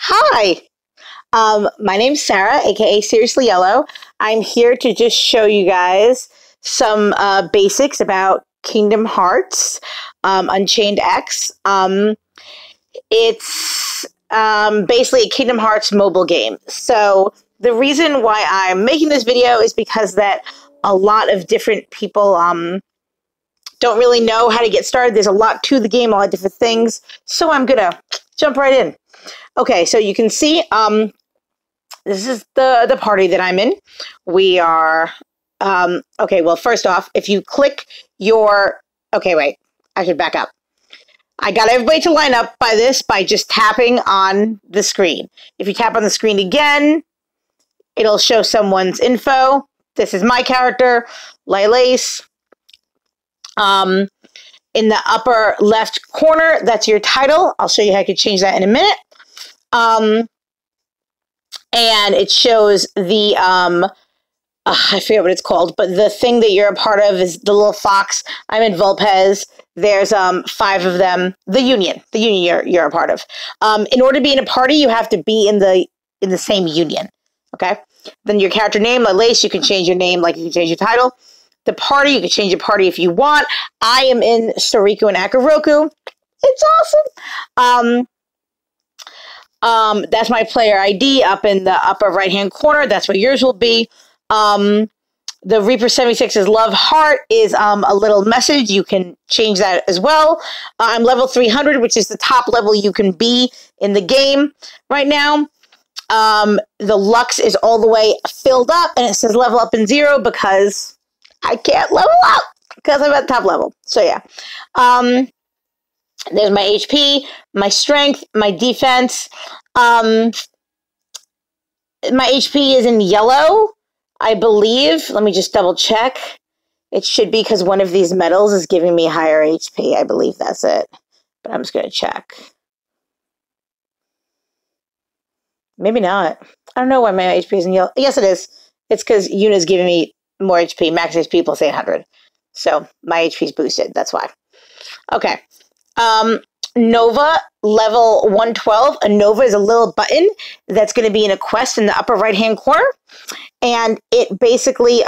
Hi, my name's Sarah, aka Seriously Yellow. I'm here to just show you guys some basics about Kingdom Hearts Unchained X. It's basically a Kingdom Hearts mobile game. So the reason why I'm making this video is because that a lot of different people don't really know how to get started. There's a lot to the game, a lot of different things. So I'm gonna jump right in. Okay, so you can see this is the party that I'm in. We are okay, well, first off, if you click your wait, I should back up. I got everybody to line up by just tapping on the screen. If you tap on the screen again, it'll show someone's info. This is my character, Lailace. In the upper left corner, that's your title. I'll show you how I could change that in a minute. And it shows the, I forget what it's called, but the thing that you're a part of is the little fox. I'm in Vulpes. There's 5 of them. The union you're a part of. In order to be in a party, you have to be in the same union. Okay. Then your character name, Lailace, you can change your name like you can change your title. The party, you can change your party if you want. I am in Sariko and Akaroku. It's awesome. That's my player ID up in the upper right-hand corner. That's where yours will be. The Reaper 76's Love Heart is a little message. You can change that as well. I'm level 300, which is the top level you can be in the game right now. The Lux is all the way filled up, and it says level up in 0 because I can't level up because I'm at top level. So yeah. There's my HP, my strength, my defense. My HP is in yellow, I believe. Let me just double check. It should be because one of these medals is giving me higher HP. I believe that's it. But I'm just going to check. Maybe not. I don't know why my HP is in yellow. Yes, it is. It's because Yuna's giving me more HP. Max HP plus 800. So my HP is boosted. That's why. Okay. Nova, level 112. A Nova is a little button that's going to be in a quest in the upper right-hand corner. And it basically,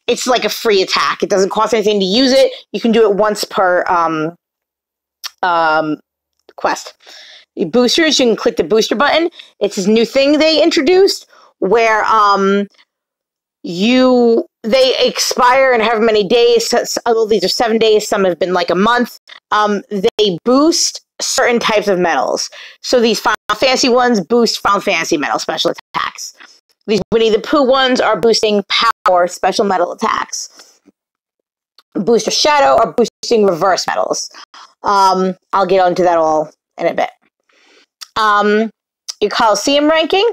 it's like a free attack. It doesn't cost anything to use it. You can do it once per quest. Boosters, you can click the booster button. It's this new thing they introduced where they expire in however many days. Although these are 7 days, some have been like a month. They boost certain types of medals. So these Final Fantasy ones boost Final Fantasy medal special attacks. These Winnie the Pooh ones are boosting power special medal attacks. Booster Shadow are boosting reverse medals. I'll get onto that all in a bit. Your Coliseum ranking,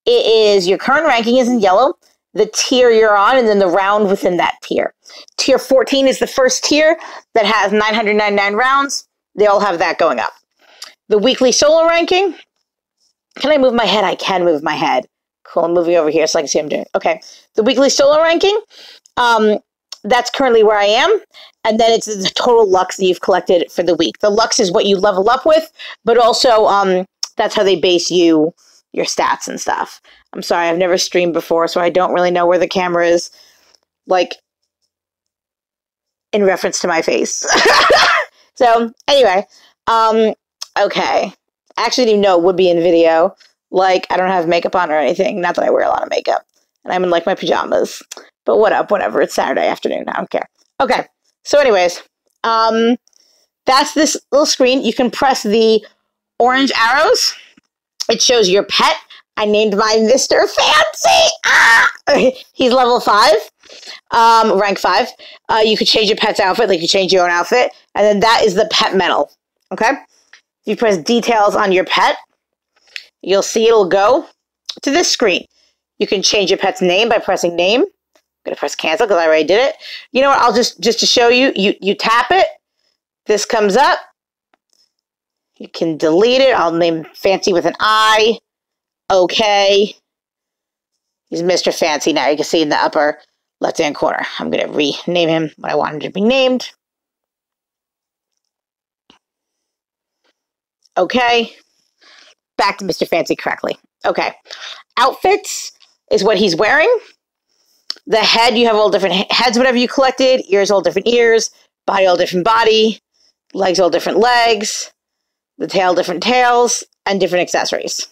your current ranking is in yellow. The tier you're on, and then the round within that tier. Tier 14 is the first tier that has 999 rounds. They all have that going up. The weekly solo ranking. Can I move my head? I can move my head. Cool, I'm moving over here so I can see what I'm doing. Okay, the weekly solo ranking. That's currently where I am. And then it's the total Lux that you've collected for the week. The Lux is what you level up with, but also that's how they base your stats and stuff. I'm sorry, I've never streamed before, so I don't really know where the camera is, like, in reference to my face. So, anyway, okay. I actually didn't know it would be in video. Like, I don't have makeup on or anything. Not that I wear a lot of makeup. And I'm in, like, my pajamas. But whatever. It's Saturday afternoon. I don't care. Okay. So, anyways, that's this little screen. You can press the orange arrows. It shows your pet. I named mine Mr. Fancy. Ah! He's level 5, rank 5. You could change your pet's outfit, like you change your own outfit. And then that is the pet medal. Okay? If you press details on your pet, you'll see it'll go to this screen. You can change your pet's name by pressing name. I'm going to press cancel because I already did it. You know what? I'll just to show you, you tap it. This comes up. You can delete it. I'll name Fancy with an I. Okay. He's Mr. Fancy now. You can see in the upper left-hand corner. I'm going to rename him what I want him to be named. Okay. back to Mr. Fancy correctly. Okay. Outfits is what he's wearing. The head, you have all different heads, whatever you collected. Ears, all different ears. Body, all different body. Legs, all different legs. The tail, different tails. And different accessories.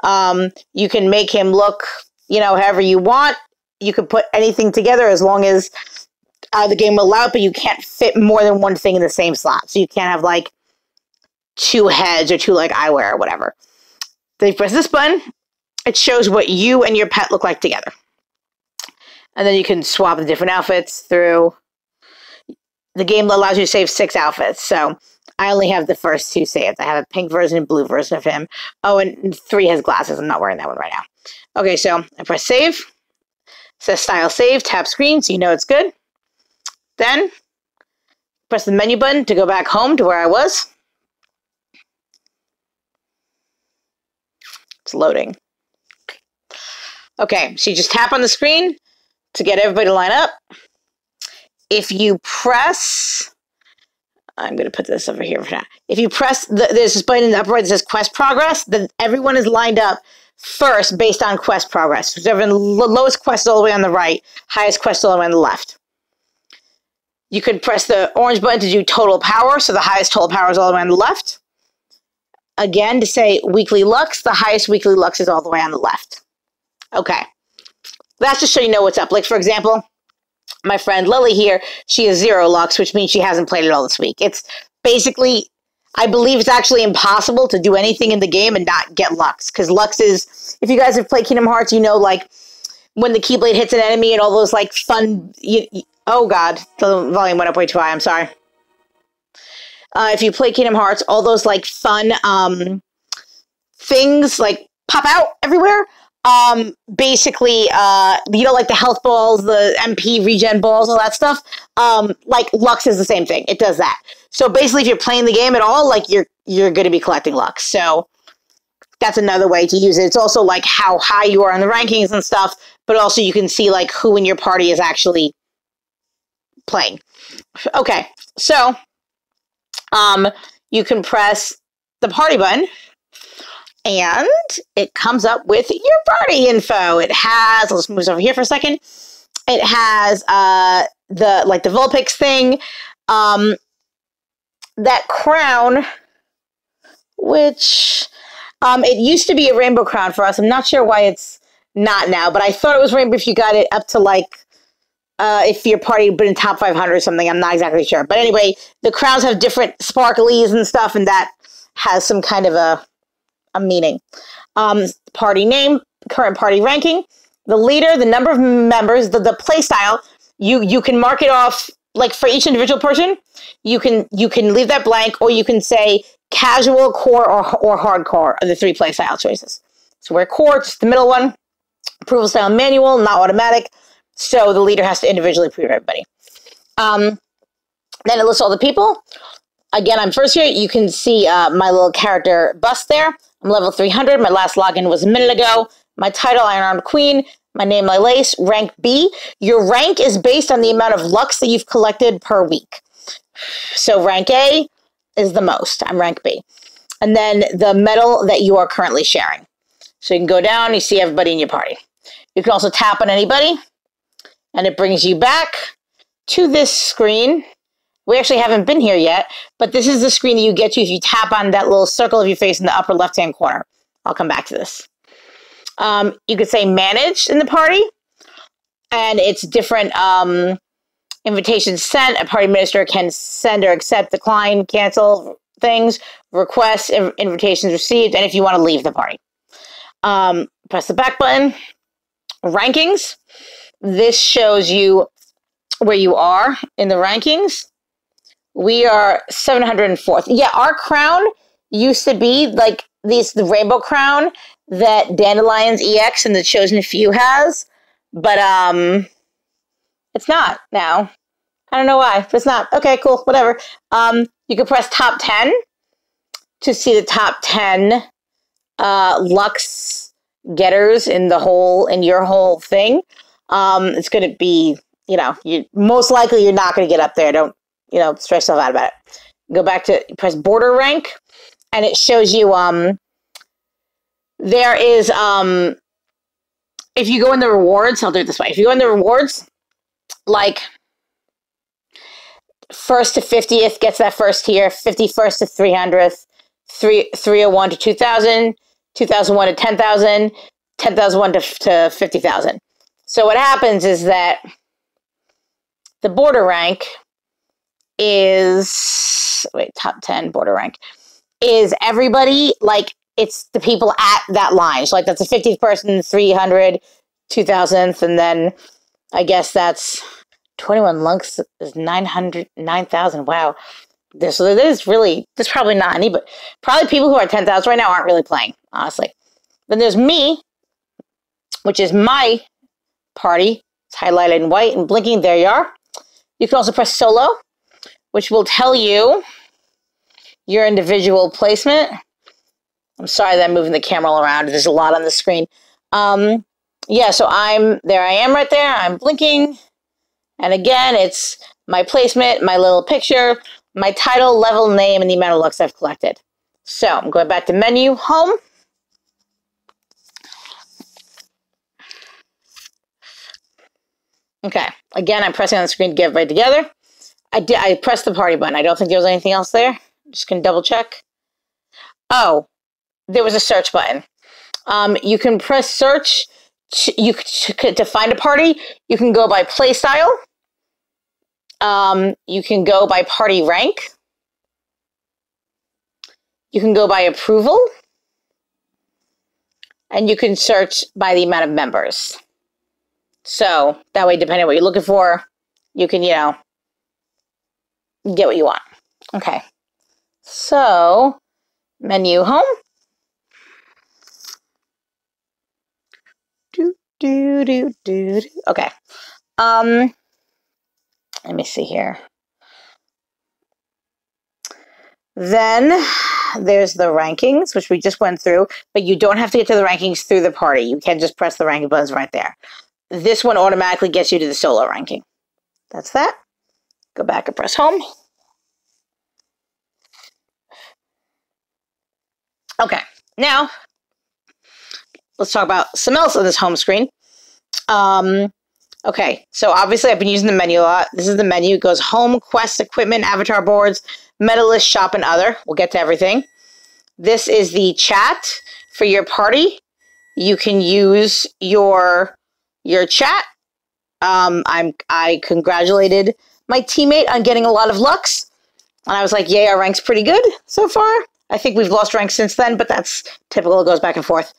You can make him look, however you want. You can put anything together as long as the game will allow it, but you can't fit more than one thing in the same slot. So you can't have like 2 heads or 2 like eyewear or whatever. Then you press this button. It shows what you and your pet look like together. And then you can swap the different outfits through. The game allows you to save 6 outfits. So I only have the first 2 saved. I have a pink version and blue version of him. Oh, and 3 has glasses. I'm not wearing that one right now. Okay, so I press save. It says style save, tap screen, so you know it's good. Then press the menu button to go back home to where I was. It's loading. Okay, so you just tap on the screen to get everybody to line up. If you press, I'm going to put this over here for now. If you press, there's this button in the upper right that says quest progress, then everyone is lined up first based on quest progress. So the lowest quest is all the way on the right, highest quest is all the way on the left. You could press the orange button to do total power, so the highest total power is all the way on the left. Again, to say weekly lux, the highest weekly lux is all the way on the left. Okay. That's just so you know what's up. Like, for example, my friend Lily here, she has 0 lux, which means she hasn't played it all this week. It's basically, I believe it's actually impossible to do anything in the game and not get lux. Because lux is, if you guys have played Kingdom Hearts, you know, like, when the Keyblade hits an enemy and all those, like, fun... oh, God. The volume went up way too high. I'm sorry. If you play Kingdom Hearts, all those, like, fun things, like, pop out everywhere. Basically, like the health balls, the MP regen balls, all that stuff. Like, Lux is the same thing. It does that. So basically, if you're playing the game at all, like, you're going to be collecting Lux. So that's another way to use it. It's also, like, how high you are on the rankings and stuff, but also you can see, like, who in your party is actually playing. Okay, so you can press the party button and it comes up with your party info. It has, let's move this over here for a second. It has the Vulpix thing, that crown, which it used to be a rainbow crown for us. I'm not sure why it's not now, but I thought it was rainbow if you got it up to like if your party had been in top 500 or something. I'm not exactly sure. But anyway, the crowns have different sparklies and stuff, and that has some kind of a meaning. Party name, current party ranking, the leader, the number of members, the play style. You can mark it off, like for each individual person. You can leave that blank, or you can say casual, core, or hardcore are the 3 play style choices. So we're core, just the middle one. Approval style manual, not automatic. So the leader has to individually approve everybody. Then it lists all the people. Again, I'm first here. You can see my little character bust there. I'm level 300. My last login was a minute ago. My title, Iron Armed Queen. My name, Lilace. Rank B. Your rank is based on the amount of lux that you've collected per week. So rank A is the most. I'm rank B. And then the medal that you are currently sharing. So you can go down, you see everybody in your party. You can also tap on anybody, and it brings you back to this screen. We actually haven't been here yet, but this is the screen that you get to if you tap on that little circle of your face in the upper left-hand corner. I'll come back to this. You could say manage in the party, and it's different invitations sent. A party administrator can send or accept, decline, cancel things, requests, invitations received, and if you want to leave the party. Press the back button. Rankings. This shows you where you are in the rankings. We are 704th. Yeah, our crown used to be like the rainbow crown that Dandelion's EX and the Chosen Few has, but it's not now. I don't know why, but it's not. Okay, cool, whatever. You can press top 10 to see the top 10 Lux getters in your whole thing. It's going to be, most likely you're not going to get up there. Don't, stress yourself out about it. Go back to press border rank, and it shows you there is, if you go in the rewards, I'll do it this way. If you go in the rewards, like 1st to 50th gets that first tier, 51st to 300th, 301 to 2,000, 2001 to 10,000, 10,001 to 50,000. So what happens is that the border rank is, top 10 border rank, is everybody, like, it's the people at that line. So, like, that's the 50th person, 300, 2000th, and then I guess that's 21 lunks is 900, 9,000. Wow. So there's probably not any, but probably people who are 10,000 right now aren't really playing, honestly. Then there's me, which is my party. It's highlighted in white and blinking. There you are. You can also press solo, which will tell you your individual placement. I'm sorry that I'm moving the camera all around. There's a lot on the screen. Yeah, so there I am right there. I'm blinking. And again, it's my placement, my little picture, my title, level, name, and the amount of Lux I've collected. So I'm going back to menu, home. Okay, again, I'm pressing on the screen to get everybody together. I pressed the party button. I don't think there was anything else there. Just gonna double check. Oh, there was a search button. You can press search to find a party. You can go by play style. You can go by party rank. You can go by approval. And you can search by the amount of members. So that way, depending on what you're looking for, you can, get what you want. Okay. So, menu home. Okay. Let me see here. Then there's the rankings, which we just went through, but you don't have to get to the rankings through the party. You can just press the ranking buttons right there. This one automatically gets you to the solo ranking. That's that. Go back and press home. Okay, now let's talk about some else on this home screen. Okay, so obviously I've been using the menu a lot. This is the menu. It goes home, quest, equipment, avatar boards, meta list, shop, and other. We'll get to everything. This is the chat for your party. You can use your chat. I congratulated my teammate on getting a lot of Lux. And I was like, yay, our rank's pretty good so far. I think we've lost rank since then, but that's typical. It goes back and forth.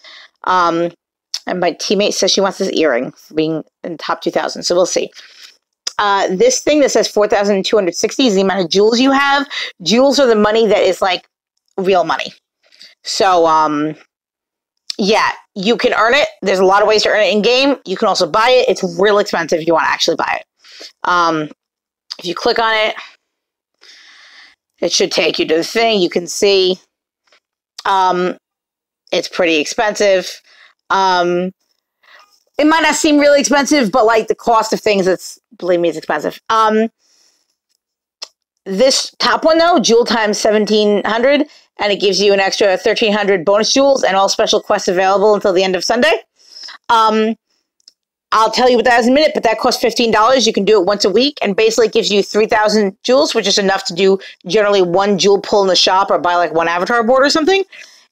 And my teammate says she wants this earring for being in top 2,000. So we'll see. This thing that says 4,260 is the amount of jewels you have. Jewels are the money that is like real money. So, yeah, you can earn it. There's a lot of ways to earn it in game. You can also buy it. It's real expensive if you want to actually buy it. If you click on it, it should take you to the thing. You can see it's pretty expensive. It might not seem really expensive, but like the cost of things, believe me, it's expensive. This top one though, jewel times 1,700, and it gives you an extra 1,300 bonus jewels and all special quests available until the end of Sunday. I'll tell you what that is in a minute, but that costs $15. You can do it once a week, and basically it gives you 3,000 jewels, which is enough to do generally one jewel pull in the shop or buy like one avatar board or something.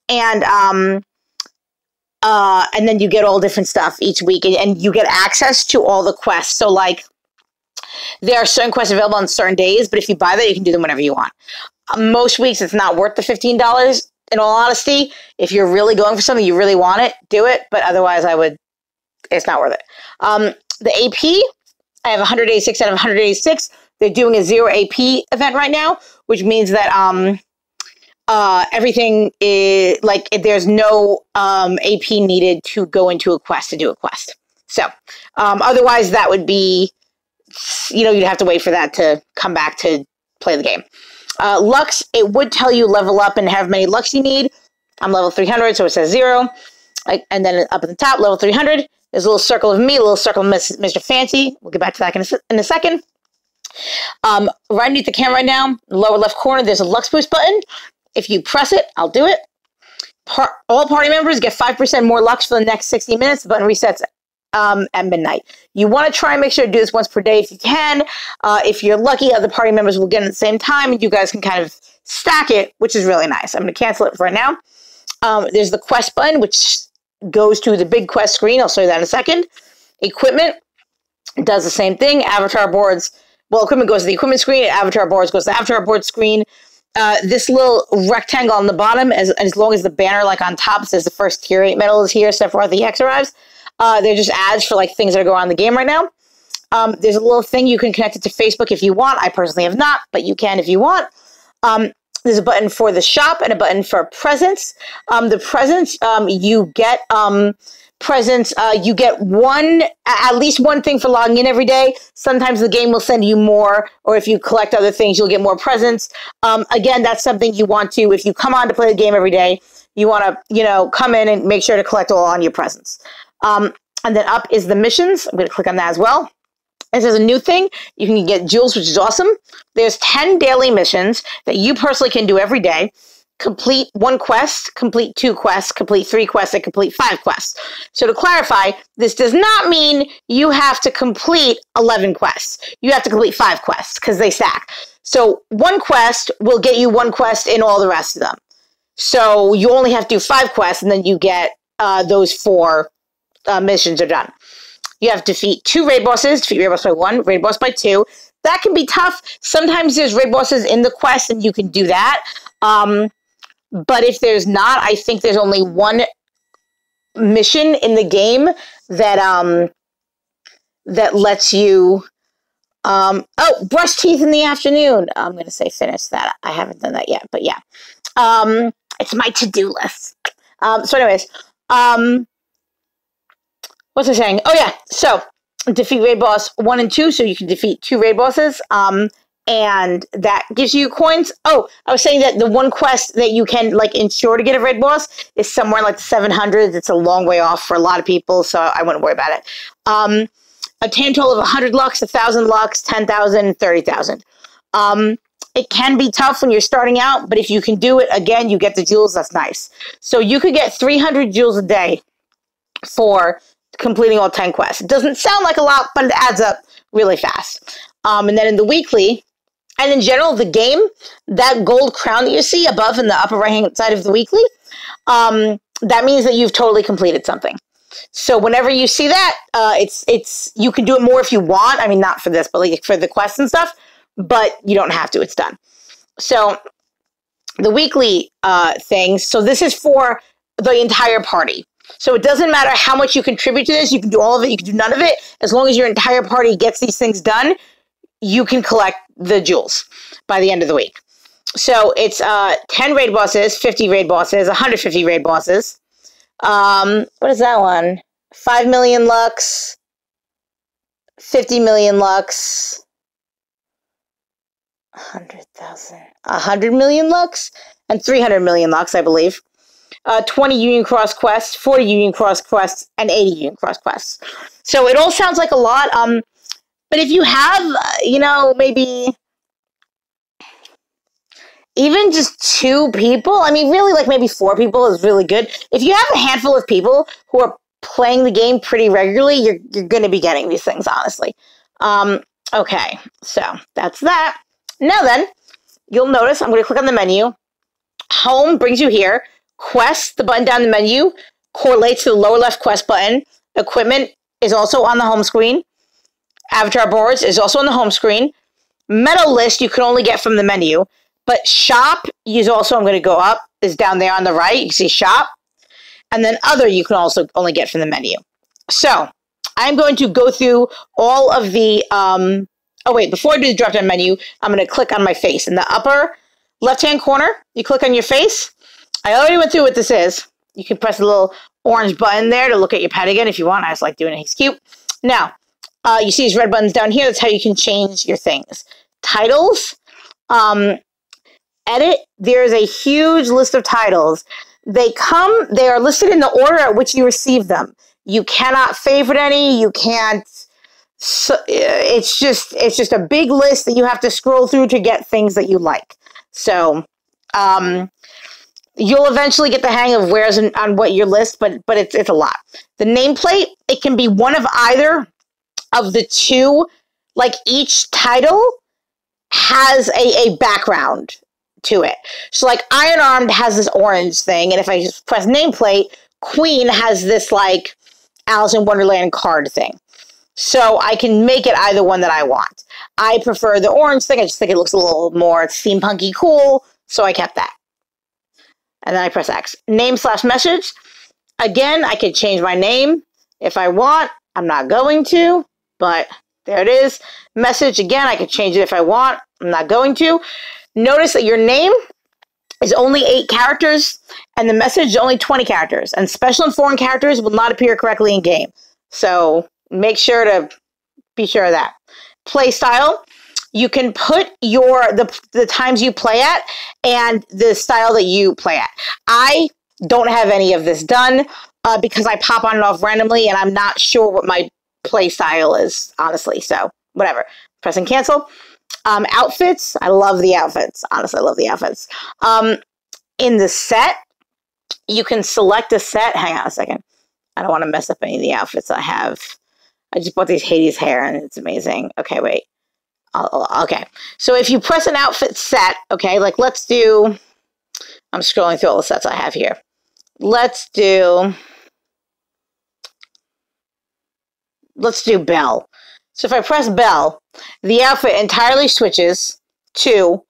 And then you get all different stuff each week, and you get access to all the quests. So like, there are certain quests available on certain days, but if you buy that, you can do them whenever you want. Most weeks, it's not worth the $15. In all honesty, if you're really going for something, you really want it, do it. But otherwise, it's not worth it. The AP, I have 186 out of 186. They're doing a 0 AP event right now, which means that everything is like there's no AP needed to go into a quest to do a quest. So otherwise, that would be, you'd have to wait for that to come back to play the game. Lux, it would tell you level up and have many Lux you need. I'm level 300, so it says 0. And then up at the top, level 300, there's a little circle of me, a little circle of Mr. Fancy. We'll get back to that in a second. Right underneath the camera right now, lower left corner, there's a Lux Boost button. If you press it, I'll do it. all party members get 5% more Lux for the next 60 minutes. The button resets at midnight. You want to try and make sure to do this once per day if you can. If you're lucky, other party members will get it at the same time, and you guys can kind of stack it, which is really nice. I'm going to cancel it for right now. There's the quest button, which goes to the big quest screen. I'll show you that in a second. Equipment does the same thing. Avatar boards, well, equipment goes to the equipment screen. Avatar boards goes to the avatar board screen. This little rectangle on the bottom, as long as the banner like on top says the first tier 8 medal is here, Sephiroth the EX arrives. They're just ads for like things that are going on in the game right now. There's a little thing you can connect it to Facebook if you want. I personally have not, but you can if you want. There's a button for the shop and a button for presents. The presents, you get presents. You get at least one thing for logging in every day. Sometimes the game will send you more, or if you collect other things, you'll get more presents. Again, that's something you want to, if you come on to play the game every day, you want to, come in and make sure to collect all on your presents. And then up is the missions. I'm going to click on that as well. This is a new thing. You can get jewels, which is awesome. There's 10 daily missions that you personally can do every day. Complete 1 quest, complete 2 quests, complete 3 quests, and complete 5 quests. So to clarify, this does not mean you have to complete 11 quests. You have to complete 5 quests because they stack. So 1 quest will get you 1 quest in all the rest of them. So you only have to do 5 quests, and then you get those 4 missions are done. You have to defeat 2 raid bosses, defeat raid boss by 1, raid boss by 2. That can be tough. Sometimes there's raid bosses in the quest, and you can do that. But if there's not, I think there's only 1 mission in the game that that lets you brush teeth in the afternoon. I'm going to say finish that. I haven't done that yet, but yeah. It's my to-do list. So anyways, what's I saying? Oh yeah, so defeat raid boss 1 and 2, so you can defeat 2 raid bosses. And that gives you coins. Oh, I was saying that the 1 quest that you can ensure to get a raid boss is somewhere like the 700s. It's a long way off for a lot of people, so I wouldn't worry about it. A total of 100 Lux, 1,000 Lux, 10,000, 30,000. It can be tough when you're starting out, but if you can do it, again, you get the jewels. That's nice. So you could get 300 jewels a day for completing all 10 quests. It doesn't sound like a lot, but it adds up really fast. And then in the weekly, and in general, the game, that gold crown that you see above in the upper right-hand side of the weekly, that means that you've totally completed something. So whenever you see that, it's you can do it more if you want. I mean, not for this, but for the quests and stuff, but you don't have to. It's done. So the weekly things, so this is for the entire party. So it doesn't matter how much you contribute to this. You can do all of it. You can do none of it. As long as your entire party gets these things done, you can collect the jewels by the end of the week. So it's 10 raid bosses, 50 raid bosses, 150 raid bosses. What is that one? 5 million Lux, 50 million Lux, 100,000, 100 million Lux, and 300 million Lux, I believe. 20 Union Cross quests, 40 Union Cross quests, and 80 Union Cross quests. So it all sounds like a lot. But if you have, maybe even just 2 people, I mean, really, maybe 4 people is really good. If you have a handful of people who are playing the game pretty regularly, you're going to be getting these things, honestly. Okay, so that's that. Now then, you'll notice I'm going to click on the menu. Home brings you here. Quest, the button down the menu, correlates to the lower left quest button. Equipment is also on the home screen. Avatar boards is also on the home screen. Medal list you can only get from the menu. But shop is also, I'm going to go up, is down there on the right. You can see shop. And then other you can also only get from the menu. So I'm going to go through all of the, oh wait, before I do the drop down menu, I'm going to click on my face. In the upper left-hand corner, you click on your face. I already went through what this is. You can press a little orange button there to look at your pet again if you want. I just like doing it. He's cute. Now, you see these red buttons down here. That's how you can change your things. Titles. Edit. There's a huge list of titles. They are listed in the order at which you receive them. You cannot favorite any. You can't. So it's just a big list that you have to scroll through to get things that you like. So, You'll eventually get the hang of where's on what your list, but it's a lot. The nameplate, it can be one of either of the two, like each title has a background to it. So like Iron Armed has this orange thing, and if I just press nameplate, Queen has this like Alice in Wonderland card thing. So I can make it either one that I want. I prefer the orange thing. I just think it looks a little more steampunky cool, so I kept that. And then I press X. Name/message. Again, I could change my name if I want. I'm not going to, but there it is. Message, again, I could change it if I want. I'm not going to. Notice that your name is only 8 characters, and the message is only 20 characters. And special and foreign characters will not appear correctly in game. So make sure to be sure of that. Play style. You can put the times you play at and the style that you play at. I don't have any of this done because I pop on and off randomly, and I'm not sure what my play style is, honestly. So whatever. Press and cancel. Outfits. I love the outfits. Honestly, I love the outfits. In the set, you can select a set. Hang on a second. I don't want to mess up any of the outfits I have. I just bought these Hades hair, and it's amazing. Okay, wait. Okay. So if you press an outfit set, okay, like let's do, I'm scrolling through all the sets I have here. Let's do Belle. So if I press Belle, the outfit entirely switches to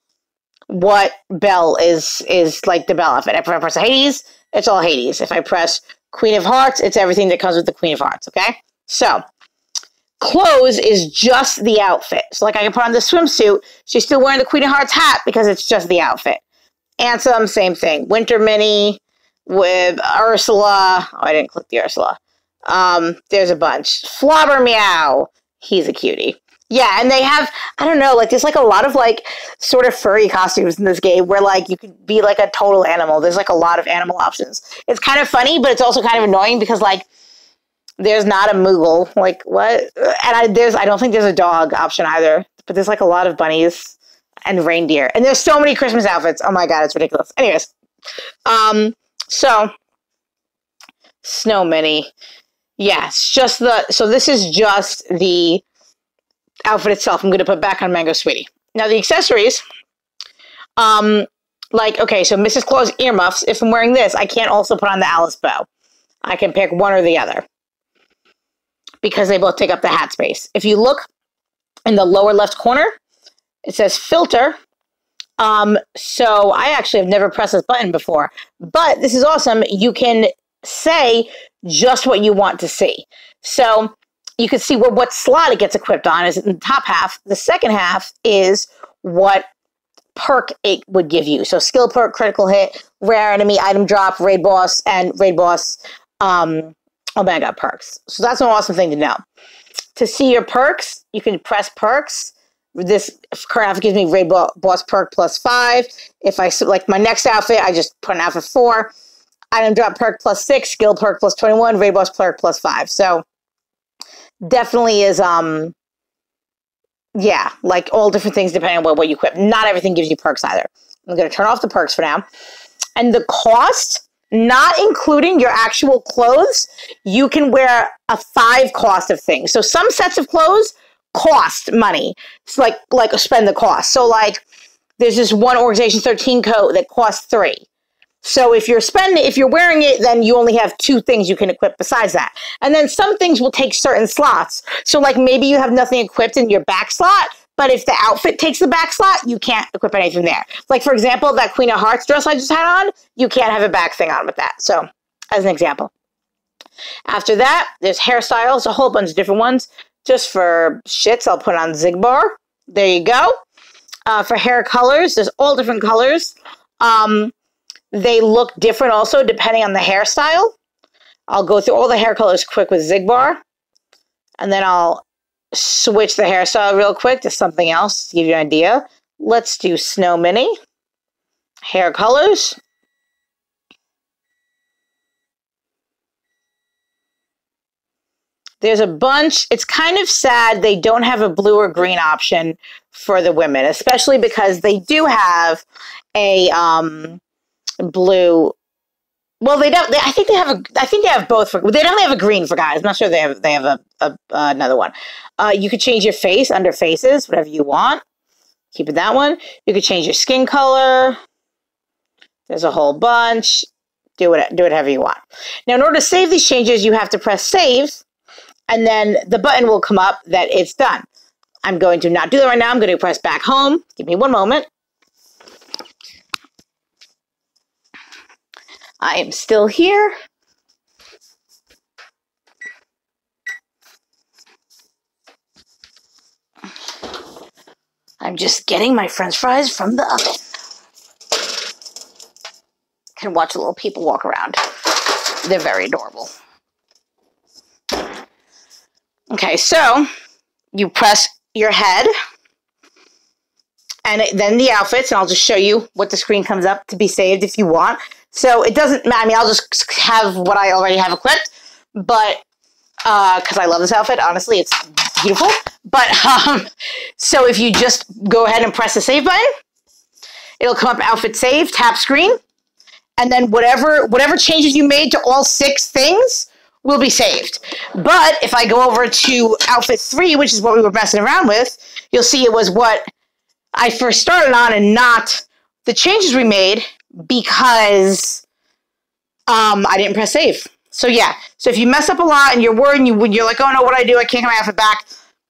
what Belle is like the Belle outfit. If I press Hades, it's all Hades. If I press Queen of Hearts, it's everything that comes with the Queen of Hearts, okay? So clothes is just the outfit. So like I can put on the swimsuit. She's still wearing the Queen of Hearts hat because it's just the outfit. Ansem, same thing. Winter Mini with Ursula. Oh, I didn't click the Ursula. There's a bunch. Flobber Meow. He's a cutie. Yeah, and they have, I don't know, like there's like a lot of like sort of furry costumes in this game where like you could be like a total animal. There's like a lot of animal options. It's kind of funny, but it's also kind of annoying because like there's not a Moogle. Like, what? And I don't think there's a dog option either. But there's, like, a lot of bunnies and reindeer. And there's so many Christmas outfits. Oh, my God, it's ridiculous. Anyways. So, Snow Mini. Yes, so this is just the outfit itself. I'm going to put back on Mango Sweetie. Now, the accessories, like, okay, so Mrs. Claus earmuffs. If I'm wearing this, I can't also put on the Alice bow. I can pick one or the other, because they both take up the hat space. If you look in the lower left corner, it says filter. So I actually have never pressed this button before, but this is awesome. You can say just what you want to see. So you can see what slot it gets equipped on is in the top half. The second half is what perk it would give you. So skill perk, critical hit, rare enemy, item drop, raid boss, and raid boss Omega perks. So that's an awesome thing to know. To see your perks, you can press perks. This current outfit gives me raid boss perk +5. If I like my next outfit, I just put an outfit 4. Item drop perk +6, skill perk +21, raid boss perk +5. So definitely is yeah, like all different things depending on what you equip. Not everything gives you perks either. I'm going to turn off the perks for now. And the cost, not including your actual clothes, you can wear a 5 cost of things. So some sets of clothes cost money. It's like spend the cost. So like there's this one Organization 13 coat that costs 3. So if you're wearing it, then you only have 2 things you can equip besides that. And then some things will take certain slots. So like maybe you have nothing equipped in your back slot, but if the outfit takes the back slot, you can't equip anything there. Like for example, that Queen of Hearts dress I just had on, you can't have a back thing on with that. So as an example. After that, there's hairstyles, a whole bunch of different ones. Just for shits, I'll put on Zigbar. There you go. For hair colors, there's all different colors. They look different also depending on the hairstyle. I'll go through all the hair colors quick with Zigbar. And then I'll switch the hairstyle real quick to something else to give you an idea. Let's do Snow Mini. Hair colors. There's a bunch. It's kind of sad they don't have a blue or green option for the women, especially because they do have a blue. Well, they don't. I think they have a. I think they have both. They definitely have a green for guys. I'm not sure they have. They have another one. You could change your face under faces, whatever you want. Keep it that one. You could change your skin color. There's a whole bunch. Do it however you want. Now, in order to save these changes, you have to press save, and then the button will come up that it's done. I'm going to not do that right now. I'm going to press back home. Give me one moment. I am still here. I'm just getting my French fries from the oven. Can watch little people walk around. They're very adorable. Okay, so you press your head and then the outfits, and I'll just show you what the screen comes up to be saved if you want. So it doesn't matter. I mean, I'll just have what I already have equipped, but because I love this outfit, honestly, it's beautiful. But so if you just go ahead and press the save button, it'll come up outfit save, tap screen, and then whatever changes you made to all 6 things will be saved. But if I go over to outfit 3, which is what we were messing around with, you'll see it was what I first started on and not the changes we made because I didn't press save. So yeah, so if you mess up a lot and you're worried and you're like, oh no, what do I do? I can't get my outfit back.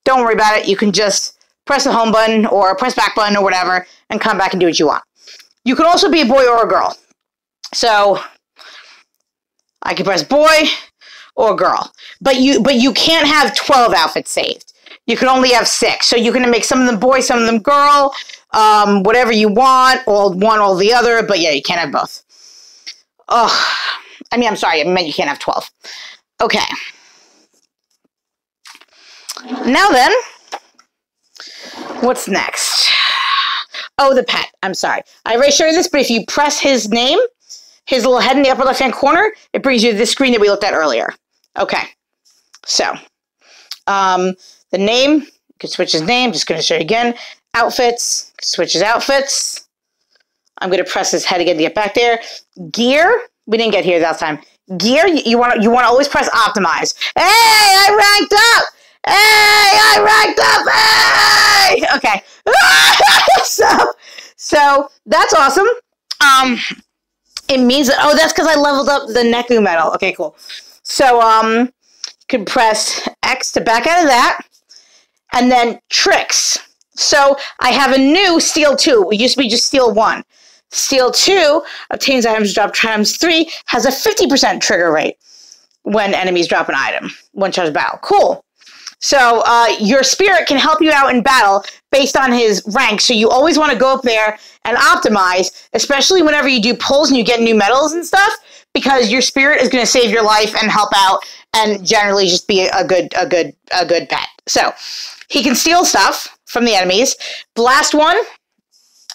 Don't worry about it. You can just press the home button or press back button or whatever and come back and do what you want. You can also be a boy or a girl. So I can press boy or girl, but you can't have 12 outfits saved. You can only have 6. So you can make some of them boy, some of them girl, whatever you want, all one or the other. But yeah, you can't have both. Oh, I mean, I'm sorry. I meant you can't have 12. Okay. Now then, what's next? Oh, the pet. I'm sorry. I already showed you this, but if you press his name, his little head in the upper left-hand corner, it brings you to this screen that we looked at earlier. Okay. So, the name, you can switch his name. Just going to show you again. Outfits, switch his outfits. I'm going to press his head again to get back there. Gear, we didn't get here that time. Gear, you want to always press optimize. Hey, I ranked up. Hey, I ranked up. Hey, okay. so that's awesome. It means that, oh, that's because I leveled up the Neku medal. Okay, cool. So you can press X to back out of that, and then tricks. So I have a new Steel 2. It used to be just Steel 1. Steel 2 obtains items dropped times 3, has a 50% trigger rate when enemies drop an item. One charge battle. Cool. So your spirit can help you out in battle based on his rank. So you always want to go up there and optimize, especially whenever you do pulls and you get new medals and stuff, because your spirit is going to save your life and help out and generally just be a good pet. So he can steal stuff from the enemies. Blast 1,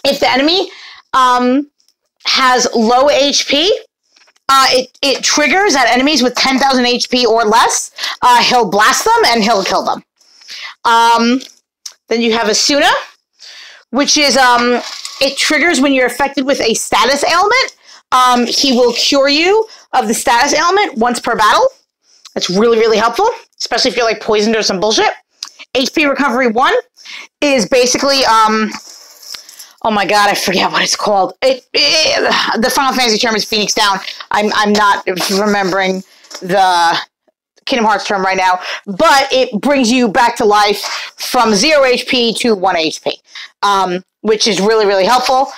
if the enemy has low HP, it triggers at enemies with 10,000 HP or less. He'll blast them and he'll kill them. Then you have Asuna, which is it triggers when you're affected with a status ailment. He will cure you of the status ailment once per battle. That's really, really helpful, especially if you're like poisoned or some bullshit. HP recovery 1 is basically oh my god, I forget what it's called. The Final Fantasy term is Phoenix Down. I'm not remembering the Kingdom Hearts term right now, but it brings you back to life from 0 HP to 1 HP, which is really, really helpful.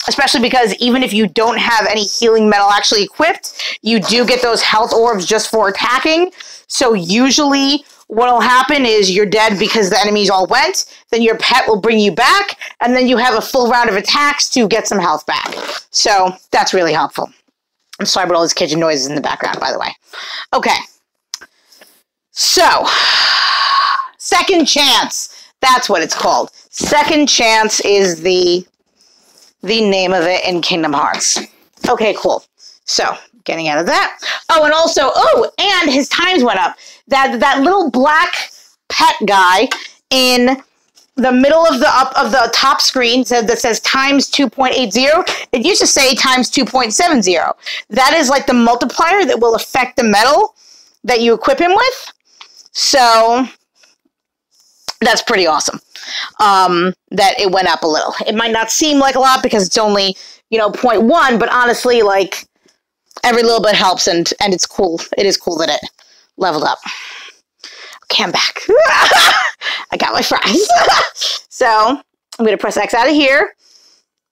Especially because even if you don't have any healing metal actually equipped, you do get those health orbs just for attacking. So usually what'll happen is you're dead because the enemies all went, then your pet will bring you back, and then you have a full round of attacks to get some health back. So that's really helpful. I'm sorry about all these kitchen noises in the background, by the way. Okay. So, Second Chance. That's what it's called. Second Chance is the name of it in Kingdom Hearts. Okay, cool. So, getting out of that. Oh, and also, and his times went up. That little black pet guy in the middle of the top screen that says times 2.80. It used to say times 2.70. That is like the multiplier that will affect the medal that you equip him with. So that's pretty awesome. That it went up a little. It might not seem like a lot because it's only, 0.1, but honestly, like, every little bit helps, and it's cool. It is cool that it leveled up. Okay, I'm back. I got my fries. So I'm going to press X out of here.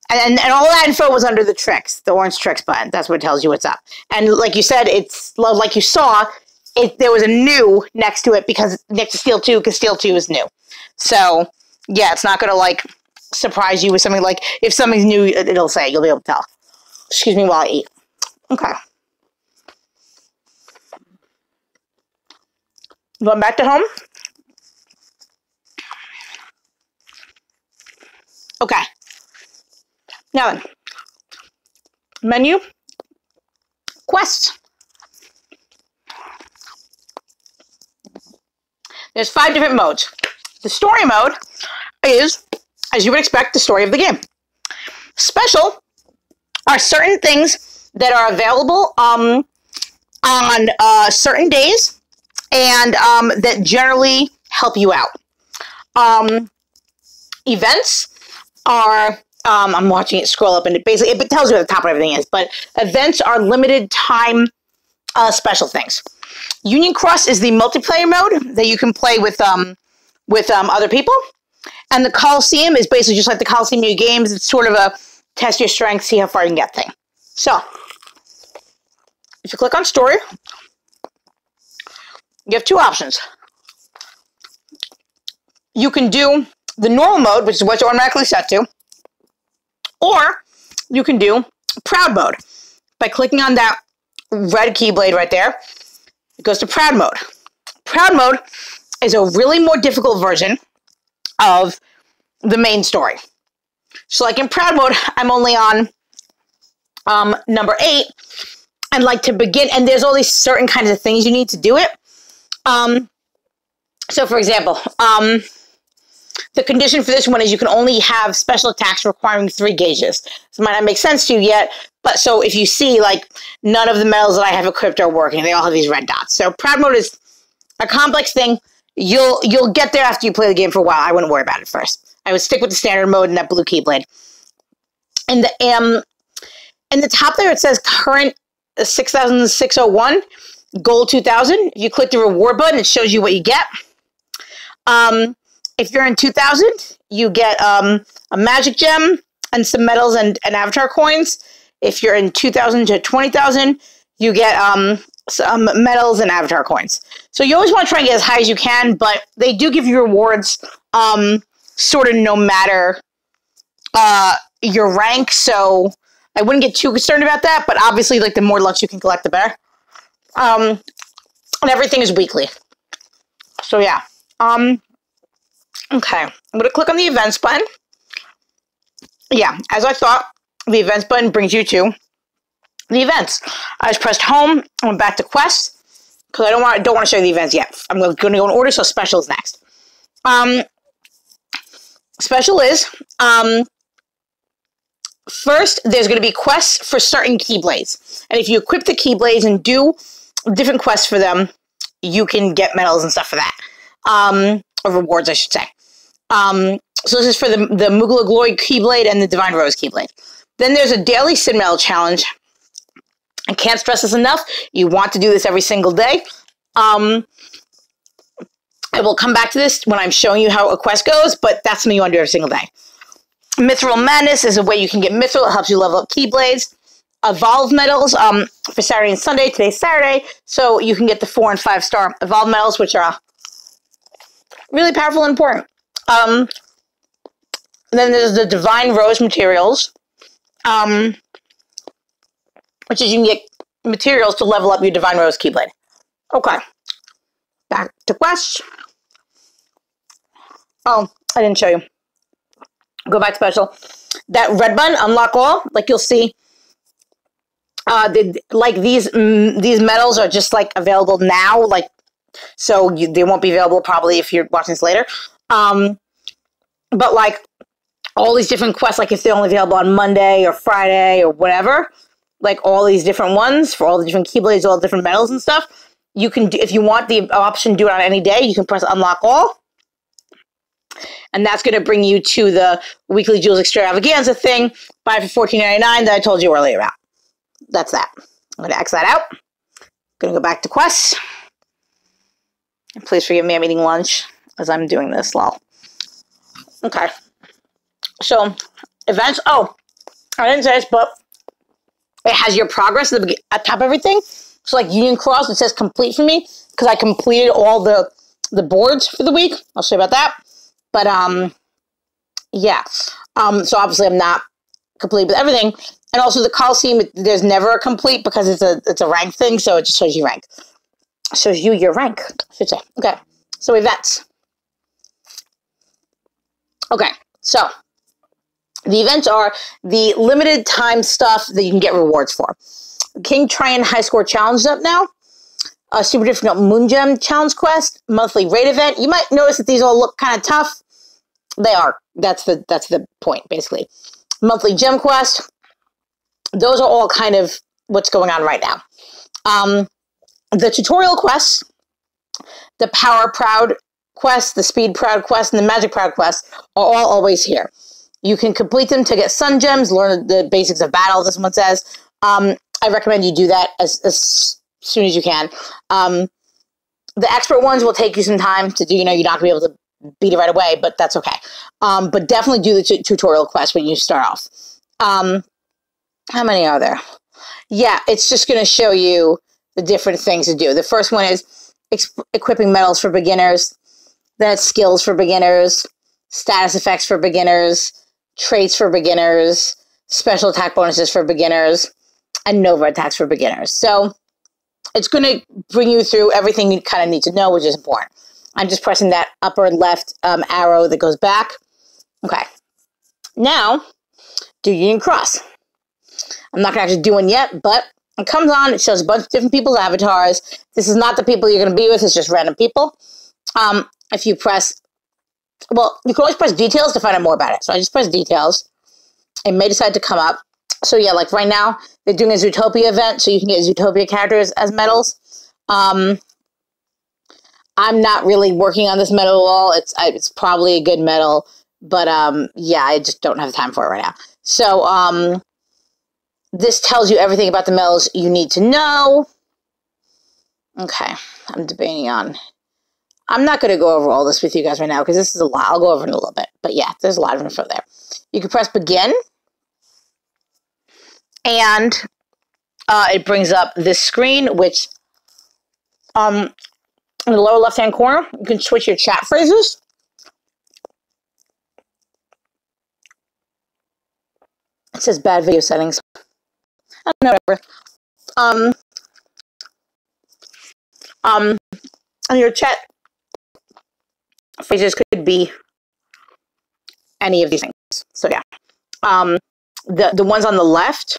And all that info was under the tricks, the orange tricks button. That's what tells you what's up. And like you said, it's like you saw, there was a new next to it because next to Steel 2, because Steel 2 is new. So yeah, it's not going to like surprise you with something like, if something's new, it'll say, you'll be able to tell. Excuse me while I eat. Okay. Going back to home. Okay. Now then. Menu. Quests. There's 5 different modes. The story mode is, as you would expect, the story of the game. Special are certain things that are available on certain days and that generally help you out. Events are, I'm watching it scroll up, and it tells you at the top what everything is, but events are limited time special things. Union Cross is the multiplayer mode that you can play with other people. And the Coliseum is basically just like the Coliseum new games. It's sort of a test your strength, see how far you can get thing. So, if you click on story, you have 2 options. You can do the normal mode, which is what's automatically set to, or you can do proud mode. By clicking on that red keyblade right there, it goes to proud mode. Proud mode is a really more difficult version of the main story. So like in proud mode, I'm only on number 8, and like to begin, and there's all these certain kinds of things you need to do it. So for example, the condition for this one is you can only have special attacks requiring 3 gauges. This might not make sense to you yet, but so if you see, like, none of the medals that I have equipped are working. They all have these red dots. So proud mode is a complex thing. You'll get there after you play the game for a while. I wouldn't worry about it first. I would stick with the standard mode and that blue keyblade. And in the top there, it says current 6,601, goal 2,000. If you click the reward button, it shows you what you get. If you're in 2,000, you get a magic gem and some medals and avatar coins. If you're in 2,000 to 20,000, you get some medals and avatar coins. So you always want to try and get as high as you can, but they do give you rewards sort of no matter your rank. So I wouldn't get too concerned about that, but obviously, like, the more lux you can collect, the better. And everything is weekly. So yeah. Okay, I'm going to click on the events button. Yeah, as I thought, the events button brings you to the events. I just pressed home. I went back to quests because I don't want to show you the events yet. I'm going to go in order, so special is next. Special is first. There's going to be quests for certain keyblades, and if you equip the keyblades and do different quests for them, you can get medals and stuff for that. Or rewards, I should say. So this is for the Moogle of Glory Keyblade and the Divine Rose Keyblade. Then there's a daily Sin Medal challenge. I can't stress this enough. You want to do this every single day. I will come back to this when I'm showing you how a quest goes, but that's something you want to do every single day. Mithril Madness is a way you can get Mithril. It helps you level up Keyblades. Evolve medals for Saturday and Sunday. Today's Saturday, so you can get the 4- and 5-star Evolve medals, which are really powerful and important. Then there's the Divine Rose materials, which is you can get materials to level up your Divine Rose Keyblade. Okay, back to quests. Oh, I didn't show you. Go back to special. That red button, unlock all. Like you'll see, these medals are just like available now. Like, so they won't be available probably if you're watching this later. But like all these different quests, like if they're only available on Monday or Friday or whatever, like all these different ones for all the different Keyblades, all the different medals and stuff, you can do, if you want the option to do it on any day, you can press unlock all. And that's going to bring you to the weekly Jewels Extravaganza thing, buy for $14.99 that I told you earlier about. That's that. I'm going to X that out. Going to go back to quests. And please forgive me, I'm eating lunch as I'm doing this, lol. Okay. So, events. Oh, I didn't say this, but it has your progress at the top of everything. So, like Union Cross, it says complete for me because I completed all the boards for the week. I'll show you about that. But, yeah. So, obviously, I'm not complete with everything. And also, the Coliseum, there's never a complete because it's a rank thing, so it just shows you rank. It shows you your rank, I should say. Okay. So, events. Okay. So, the events are the limited time stuff that you can get rewards for. King Trian High Score Challenge is up now. A Super Difficult Moon Gem Challenge Quest. Monthly raid event. You might notice that these all look kind of tough. They are. That's the point, basically. Monthly Gem Quest. Those are all kind of what's going on right now. The tutorial quests, the Power Proud quest, the Speed Proud quest, and the Magic Proud quest are all always here. You can complete them to get Sun Gems, learn the basics of battle, this one says. I recommend you do that as soon as you can. The expert ones will take you some time to do, you're not going to be able to beat it right away, but that's okay. But definitely do the tutorial quest when you start off. How many are there? Yeah, it's just going to show you the different things to do. The first one is equipping medals for beginners. Then it's skills for beginners, status effects for beginners, traits for beginners, special attack bonuses for beginners, and Nova attacks for beginners. So it's going to bring you through everything you kind of need to know, which is important. I'm just pressing that upper left arrow that goes back. Okay. Now, do Union Cross. I'm not going to actually do one yet, but it comes on. It shows a bunch of different people's avatars. This is not the people you're going to be with. It's just random people. If you press, well, you can always press details to find out more about it. So I just press details. It may decide to come up. So yeah, like right now, they're doing a Zootopia event, so you can get Zootopia characters as medals. I'm not really working on this medal at all. It's probably a good medal, but yeah, I just don't have time for it right now. So this tells you everything about the medals you need to know. Okay, I'm debating on. I'm not going to go over all this with you guys right now because this is a lot. I'll go over it in a little bit. But yeah, there's a lot of info there. You can press begin. And it brings up this screen, which in the lower left-hand corner, you can switch your chat phrases. It says bad video settings. I don't know, whatever. And your chat phrases could be any of these things. So yeah. The ones on the left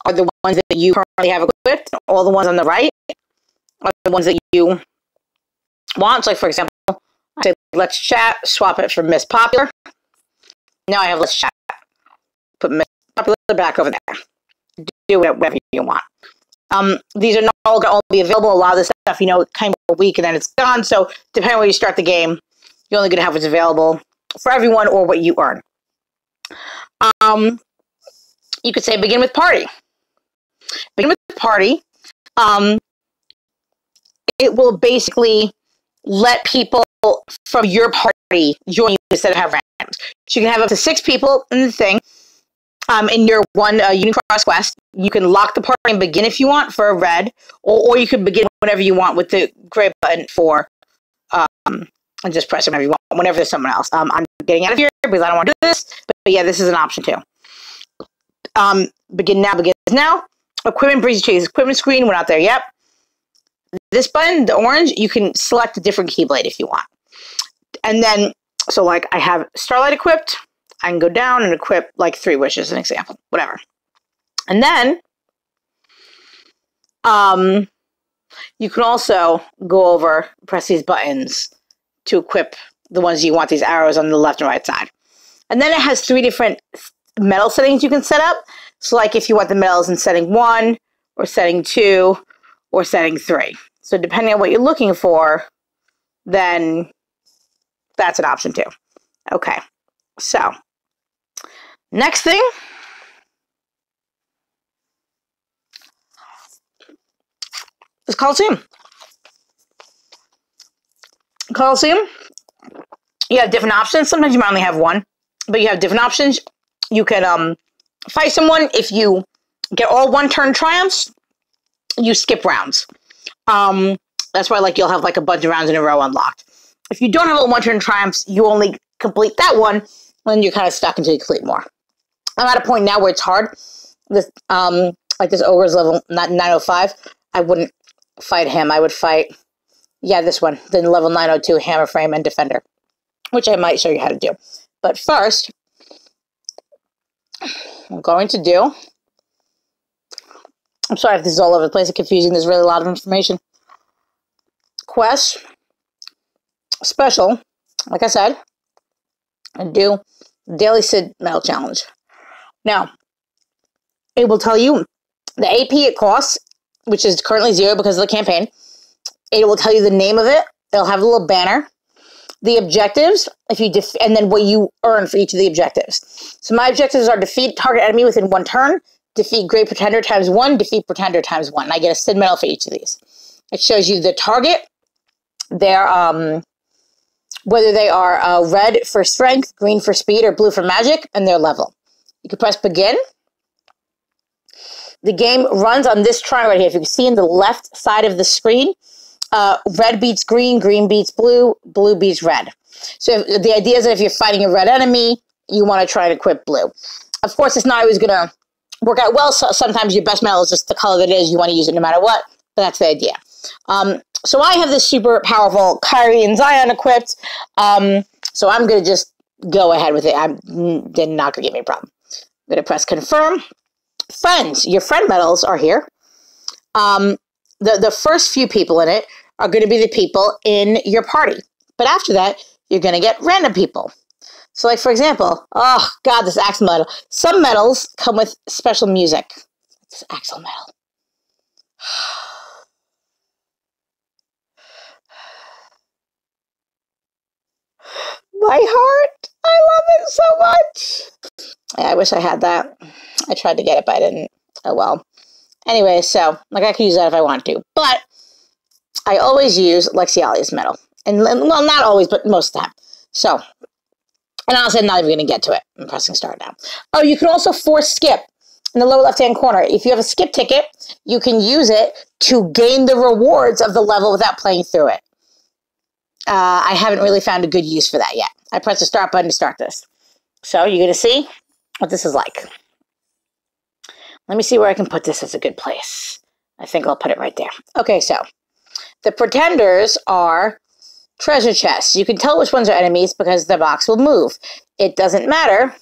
are the ones that you currently have equipped. All the ones on the right are the ones that you want. So like, for example, I say let's chat, swap it for Miss Popular. Now I have let's chat. Put Miss Popular back over there. Do whatever you want. These are not all going to be available. A lot of this stuff, kind of a week and then it's gone. So depending on where you start the game, you're only going to have what's available for everyone or what you earn. You could say begin with party. Begin with party. It will basically let people from your party join you instead of have randoms. So you can have up to 6 people in the thing. In your one Union Cross quest, you can lock the party and begin if you want for a red, or you can begin whenever you want with the gray button for, and just press whenever you want, whenever there's someone else. I'm getting out of here because I don't want to do this, but yeah, this is an option too. Begin now, begins now. Equipment brings you to his equipment screen. We're not there yet. This button, the orange, you can select a different Keyblade if you want. And then, so like I have Starlight equipped. I can go down and equip like 3 wishes, an example, whatever. And then you can also go over, press these buttons to equip the ones you want, these arrows on the left and right side. And then it has 3 different medal settings you can set up. So like if you want the medals in setting 1 or setting 2 or setting 3. So depending on what you're looking for, then that's an option too. Okay, so next thing is Coliseum. Coliseum, you have different options. Sometimes you might only have one, but you have different options. You can fight someone. If you get all 1-turn triumphs, you skip rounds. That's why like you'll have like a bunch of rounds in a row unlocked. If you don't have all 1-turn triumphs, you only complete that one, then you're kind of stuck until you complete more. I'm at a point now where it's hard. This like this ogre's level 905. I wouldn't fight him. I would fight, yeah, this one, then level 902 hammer frame and defender, which I might show you how to do. But first, I'm going to do, I'm sorry if this is all over the place and confusing. There's really a lot of information. Quest, special, like I said, and do Daily Sid Medal Challenge. Now, it will tell you the AP it costs, which is currently 0 because of the campaign. It will tell you the name of it. It'll have a little banner. The objectives, if you and then what you earn for each of the objectives. So my objectives are defeat target enemy within 1 turn, defeat Great Pretender times 1, defeat Pretender times 1. And I get a Sid medal for each of these. It shows you the target, their whether they are red for strength, green for speed, or blue for magic, and their level. You can press begin. The game runs on this triangle right here. If you can see in the left side of the screen, red beats green, green beats blue, blue beats red. So the idea is that if you're fighting a red enemy, you want to try and equip blue. Of course, it's not always going to work out well. So sometimes your best medal is just the color that it is. You want to use it no matter what, but that's the idea. So I have this super powerful Kyrie and Zion equipped. So I'm going to just go ahead with it. They're not going to give me a problem. I'm going to press confirm. Friends, your friend medals are here. The first few people in it are going to be the people in your party. But after that, you're going to get random people. So like, for example, oh God, this Axel medal. Some medals come with special music. This Axel medal. My heart. I love it so much. Yeah, I wish I had that. I tried to get it, but I didn't. Oh, well. Anyway, so, like, I could use that if I want to. But I always use Lexialia's medal. And, well, not always, but most of the time. So, and honestly, I'm not even going to get to it. I'm pressing start now. Oh, you can also force skip in the lower left-hand corner. If you have a skip ticket, you can use it to gain the rewards of the level without playing through it. I haven't really found a good use for that yet. I press the start button to start this. So you're going to see what this is like. Let me see where I can put this as a good place. I think I'll put it right there. Okay, so the pretenders are treasure chests. You can tell which ones are enemies because the box will move. It doesn't matter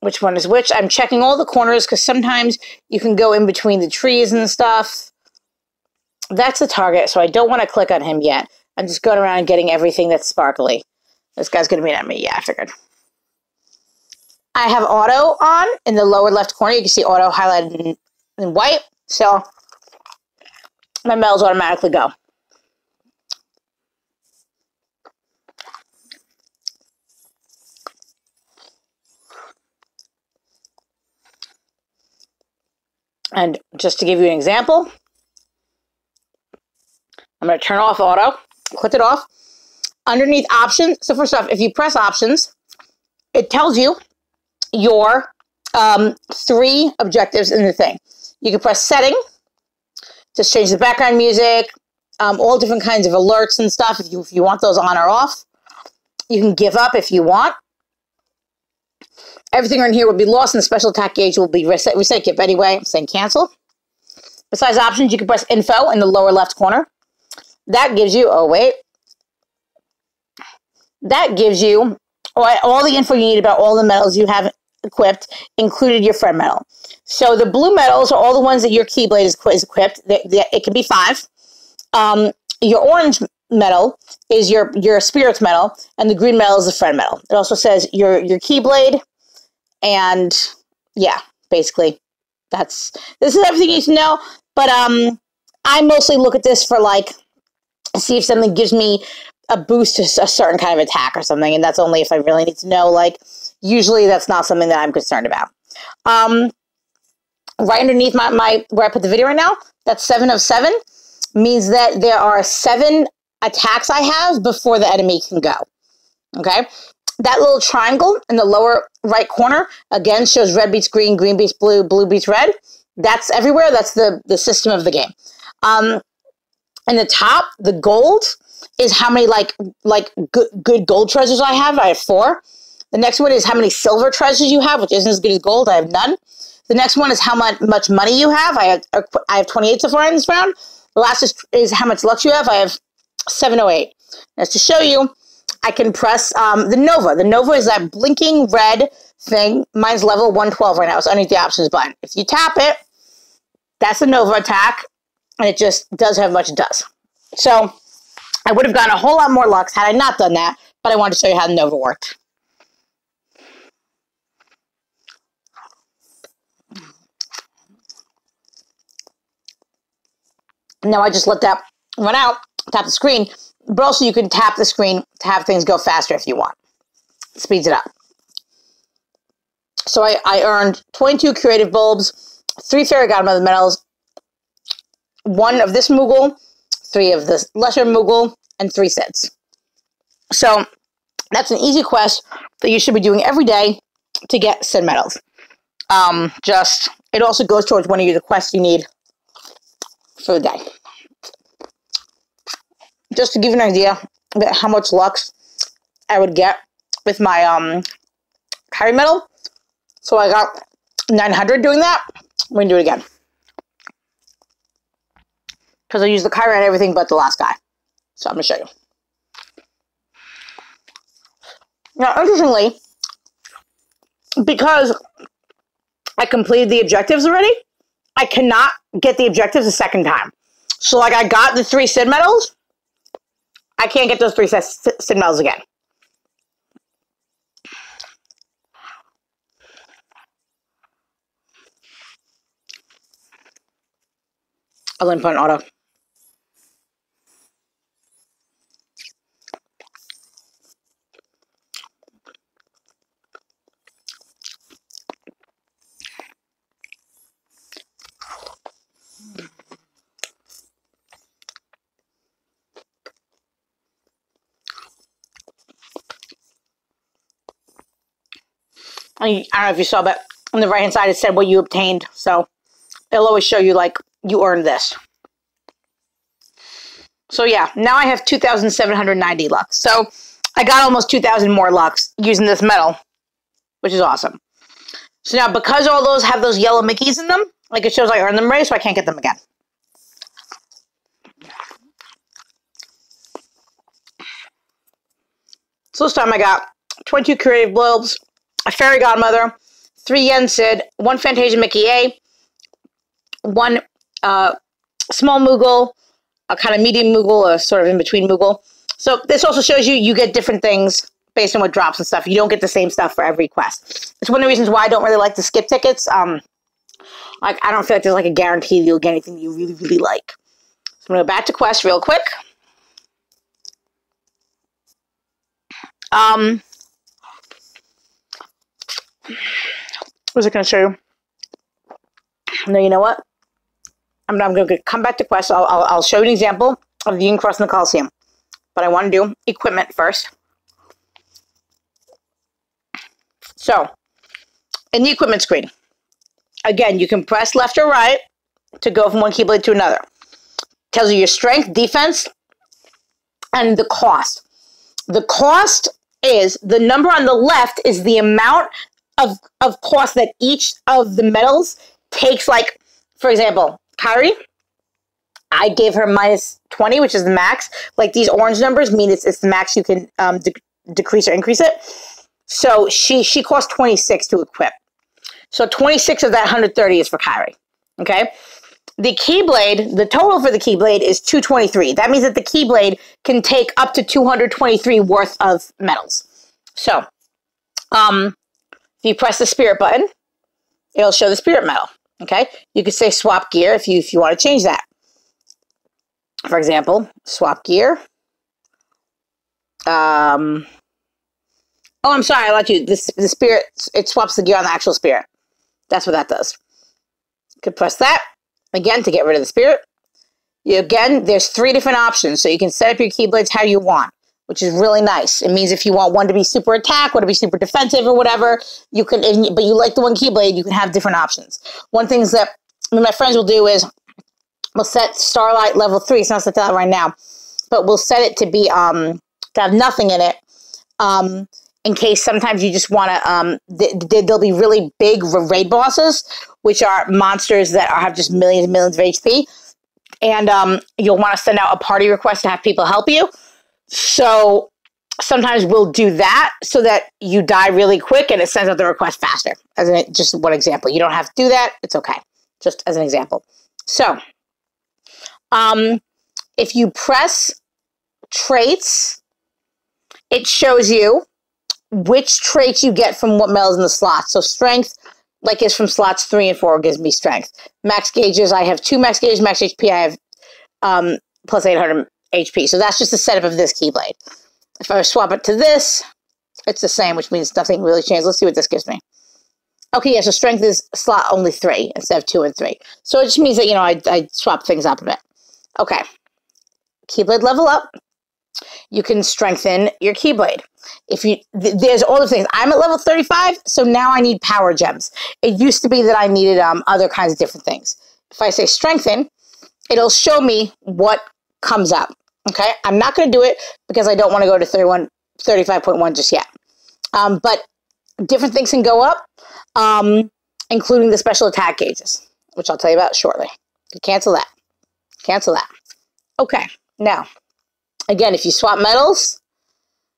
which one is which. I'm checking all the corners because sometimes you can go in between the trees and stuff. That's the target, so I don't want to click on him yet. I'm just going around and getting everything that's sparkly. This guy's going to be an enemy. Yeah, I figured. I have auto on in the lower left corner. You can see auto highlighted in white. So my medals automatically go. And just to give you an example, I'm going to turn off auto, click it off. Underneath options, so first off, if you press options, it tells you your 3 objectives in the thing. You can press setting, just change the background music, all different kinds of alerts and stuff if you want those on or off. You can give up if you want. Everything in here will be lost and the special attack gauge will be reset keep anyway. I'm saying cancel. Besides options, you can press info in the lower left corner. That gives you, oh wait, that gives you all the info you need about all the medals you have equipped, included your friend medal. So the blue medals are all the ones that your Keyblade is equipped. It can be 5. Your orange medal is your spirits medal, and the green medal is the friend medal. It also says your Keyblade, and yeah, basically this is everything you need to know. But I mostly look at this for like, see if something gives me a boost to a certain kind of attack or something, and that's only if I really need to know. Like, usually that's not something that I'm concerned about. Right underneath my where I put the video right now, that's 7 of 7, means that there are 7 attacks I have before the enemy can go. Okay? That little triangle in the lower right corner, again, shows red beats green, green beats blue, blue beats red. That's everywhere. That's the system of the game. In the top, the gold is how many like good gold treasures I have. I have 4. The next one is how many silver treasures you have, which isn't as good as gold. I have none. The next one is how much money you have. I have 28 so far in this round. The last is how much luck you have. I have 708. That's to show you, I can press the Nova. The Nova is that blinking red thing. Mine's level 112 right now. It's underneath the options button. If you tap it, that's the Nova attack, and it just does how much it does. So I would have gotten a whole lot more luck had I not done that, but I wanted to show you how the Nova worked. Now I just let that run out, tap the screen, but also you can tap the screen to have things go faster if you want. It speeds it up. So I earned 22 creative bulbs, 3 fairy godmother medals, 1 of this Moogle, 3 of this lesser Moogle, and 3 Sids. So that's an easy quest that you should be doing every day to get Sid medals. It also goes towards one of the quests you need for the day. Just to give you an idea about how much luck I would get with my Kyrie medal. So I got 900 doing that. We're going to do it again. Because I used the Kyrie on everything but the last guy. So I'm going to show you. Now, interestingly, because I completed the objectives already, I cannot get the objectives a second time. So, like, I got the 3 Sid medals. I can't get those 3 Sid medals again. I'll then put an auto. I don't know if you saw, but on the right-hand side, it said what you obtained. So it'll always show you, like, you earned this. So, yeah, now I have 2,790 luck. So I got almost 2,000 more lucks using this medal, which is awesome. So now, because all those have those yellow Mickeys in them, like, it shows I earned them already, so I can't get them again. So this time I got 22 creative bulbs, a fairy godmother, 3 Yen Sid, 1 Fantasia Mickey A, 1 small Moogle, a kind of medium Moogle, a sort of in-between Moogle. So this also shows you get different things based on what drops and stuff. You don't get the same stuff for every quest. It's one of the reasons why I don't really like the skip tickets. I don't feel like there's like a guarantee that you'll get anything you really, really like. So I'm going to go back to quest real quick. What was I going to show you? No, you know what? I'm going to come back to quest. I'll show you an example of the Union Cross in the Coliseum. But I want to do equipment first. So, in the equipment screen, again, you can press left or right to go from one Keyblade to another. Tells you your strength, defense, and the cost. The cost is, the number on the left is the amount of cost that each of the medals takes. Like, for example, Kyrie, I gave her -20, which is the max. Like, these orange numbers mean it's the max you can decrease or increase it. So she cost 26 to equip. So 26 of that 130 is for Kyrie. Okay? the Keyblade, the total for the Keyblade is 223. That means that the Keyblade can take up to 223 worth of medals. So, if you press the spirit button, it'll show the spirit medal. Okay, you could say swap gear if you want to change that. For example, swap gear. Oh, I'm sorry, I let you. The spirit, it swaps the gear on the actual spirit. That's what that does. You could press that again to get rid of the spirit. Again, there's 3 different options, so you can set up your Keyblades how you want, which is really nice. It means if you want one to be super attack, one to be super defensive, or whatever, you can. But you like the one Keyblade, you can have different options. One thing that my friends will do is we'll set Starlight level 3. It's not set that right now, but we'll set it to be to have nothing in it. In case sometimes you just want to, there'll be really big raid bosses, which are monsters that have just millions and millions of HP. And you'll want to send out a party request to have people help you. So sometimes we'll do that so that you die really quick and it sends out the request faster. Just one example. You don't have to do that. It's okay. Just as an example. So if you press traits, it shows you which traits you get from what medals in the slots. So strength, like is from slots 3 and 4, gives me strength. Max gauges, I have 2 max gauges. Max HP, I have plus 800 HP. So that's just the setup of this Keyblade. If I swap it to this, it's the same, which means nothing really changed. Let's see what this gives me. Okay, yeah, so strength is slot only 3 instead of 2 and 3. So it just means that, I swap things up a bit. Okay. Keyblade level up. You can strengthen your Keyblade. There's all the things. I'm at level 35, so now I need power gems. It used to be that I needed other kinds of different things. If I say strengthen, it'll show me what comes up. Okay, I'm not going to do it because I don't want to go to 35.1 just yet. But different things can go up, including the special attack gauges, which I'll tell you about shortly. Cancel that. Cancel that. Okay, now, again, if you swap medals,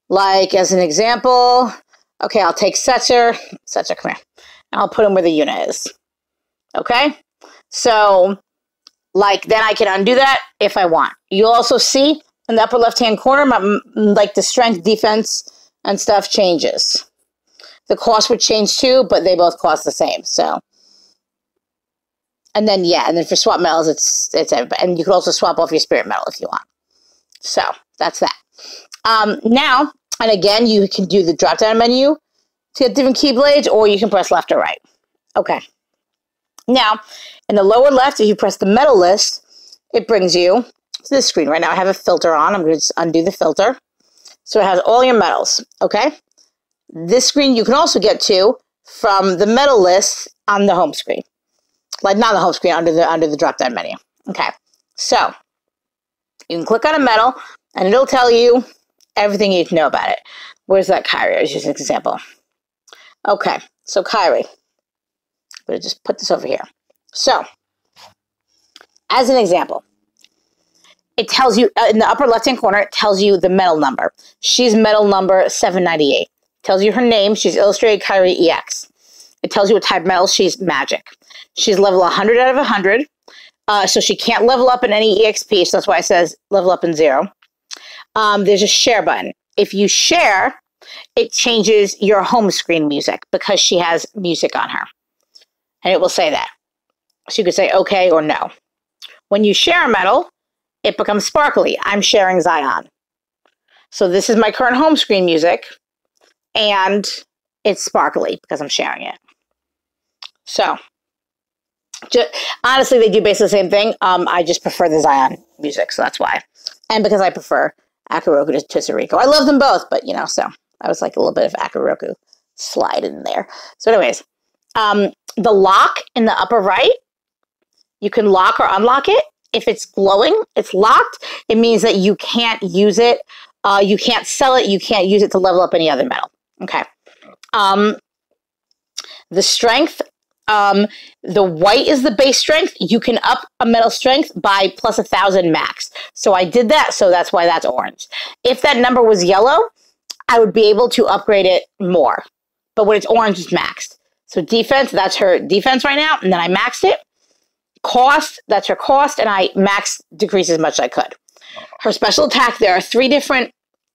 like as an example, okay, I'll take Setzer. Setzer, come here. And I'll put him where the unit is. Okay? So, then I can undo that if I want. You'll also see in the upper left-hand corner, the strength, defense, and stuff changes. The cost would change too, but they both cost the same. So, and then for swap medals, it's everybody. And you can also swap off your spirit medal if you want. So that's that. Now, and again, you can do the drop-down menu to get different Keyblades, or you can press left or right. Okay. Now, in the lower left, if you press the medal list, it brings you to this screen. Right now, I have a filter on. I'm going to just undo the filter. So it has all your medals. Okay. This screen you can also get to from the medal list on the home screen. Not the home screen, under the drop-down menu. Okay. So you can click on a medal, and it'll tell you everything you need to know about it. Where's that Kyrie? It's just an example. Okay, so Kyrie. I'm going to just put this over here. So, as an example, it tells you, in the upper left-hand corner, it tells you the medal number. She's medal number 798. It tells you her name. She's Illustrated Kyrie EX. It tells you what type of medal. She's Magic. She's level 100 out of 100. So she can't level up in any EXP, so that's why it says level up in 0. There's a share button. If you share, it changes your home screen music because she has music on her. And it will say that. So you could say okay or no. When you share a medal, it becomes sparkly. I'm sharing Zion. So this is my current home screen music, and it's sparkly because I'm sharing it. So, honestly, they do basically the same thing. I just prefer the Zion music, so that's why. And because I prefer Akaroku to Tsuruko. I love them both, but, so I was like a little bit of Akaroku slide in there. So anyways, the lock in the upper right, you can lock or unlock it. If it's glowing, it's locked. It means that you can't use it. You can't sell it. You can't use it to level up any other medal. Okay. The strength, the white is the base strength. You can up a medal strength by plus 1,000 max. So I did that, so that's why that's orange. If that number was yellow, I would be able to upgrade it more. But when it's orange, it's maxed. So defense, that's her defense right now, and then I maxed it. cost, that's her cost, and I max decrease as much as I could. Her special attack, there are 3 different,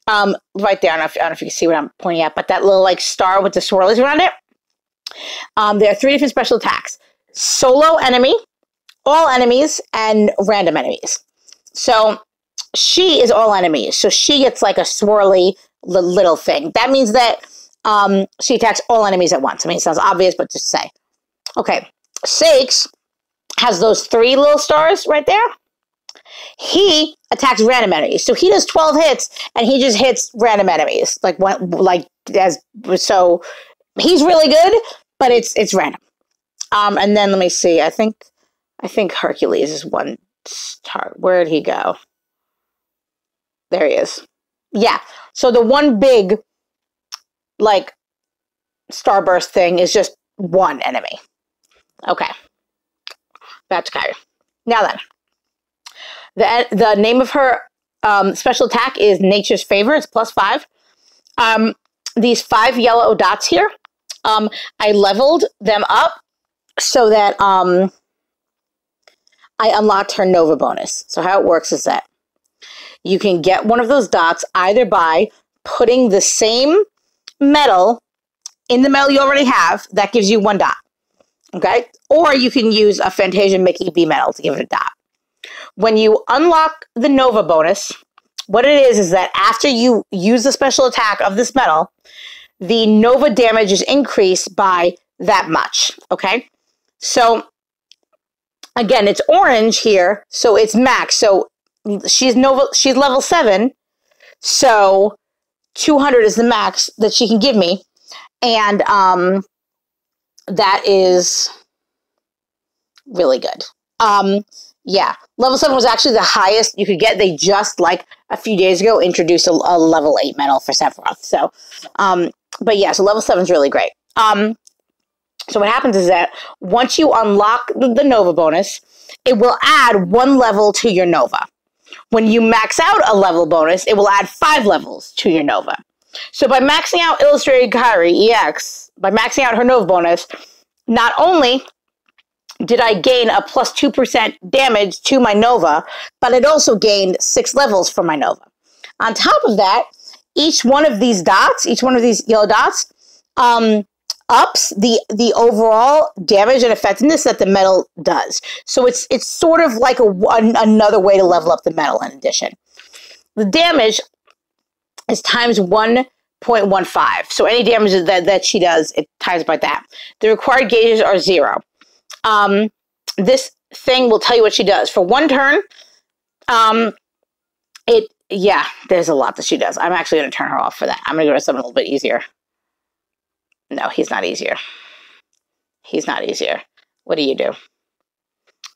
right there, I don't know if you can see what I'm pointing at, but that little like star with the swirlies around it. There are 3 different special attacks. Solo enemy, all enemies, and random enemies. So she is all enemies. So she gets like a swirly little thing. That means that she attacks all enemies at once. I mean, it sounds obvious, but just say. Okay, Sakes has those 3 little stars right there. He attacks random enemies. So he does 12 hits, and he just hits random enemies. So he's really good, but it's random. And then let me see. I think Hercules is one star. Where'd he go? There he is. Yeah. So the one big, like, starburst thing is just 1 enemy. Okay. Back to Kyrie. Now then, the name of her special attack is Nature's Favor. It's +5. These 5 yellow dots here, I leveled them up so that I unlocked her Nova bonus. So how it works is that you can get one of those dots either by putting the same metal in the metal you already have. That gives you 1 dot. Okay? Or you can use a Fantasia Mickey B metal to give it a dot. When you unlock the Nova bonus, what it is that after you use the special attack of this metal, the Nova damage is increased by that much. Okay? So, again, it's orange here, so it's max. So she's level 7, so 200 is the max that she can give me. And that is really good. Yeah, level 7 was actually the highest you could get. They just, like, a few days ago introduced a level 8 medal for Sephiroth. So, but yeah, so level 7 is really great. So what happens is that once you unlock the Nova bonus, it will add 1 level to your Nova. When you max out a level bonus, it will add 5 levels to your Nova. So by maxing out Illustrated Kyrie EX, by maxing out her Nova bonus, not only did I gain a +2% damage to my Nova, but it also gained 6 levels for my Nova. On top of that, each one of these dots, each one of these yellow dots, ups the overall damage and effectiveness that the metal does. So it's sort of like another way to level up the metal in addition. The damage is times 1.15. So any damage that she does, it times by that. The required gauges are 0. This thing will tell you what she does. For 1 turn, there's a lot that she does. I'm actually going to turn her off for that. I'm going to go to something a little bit easier. No, he's not easier. He's not easier. What do you do?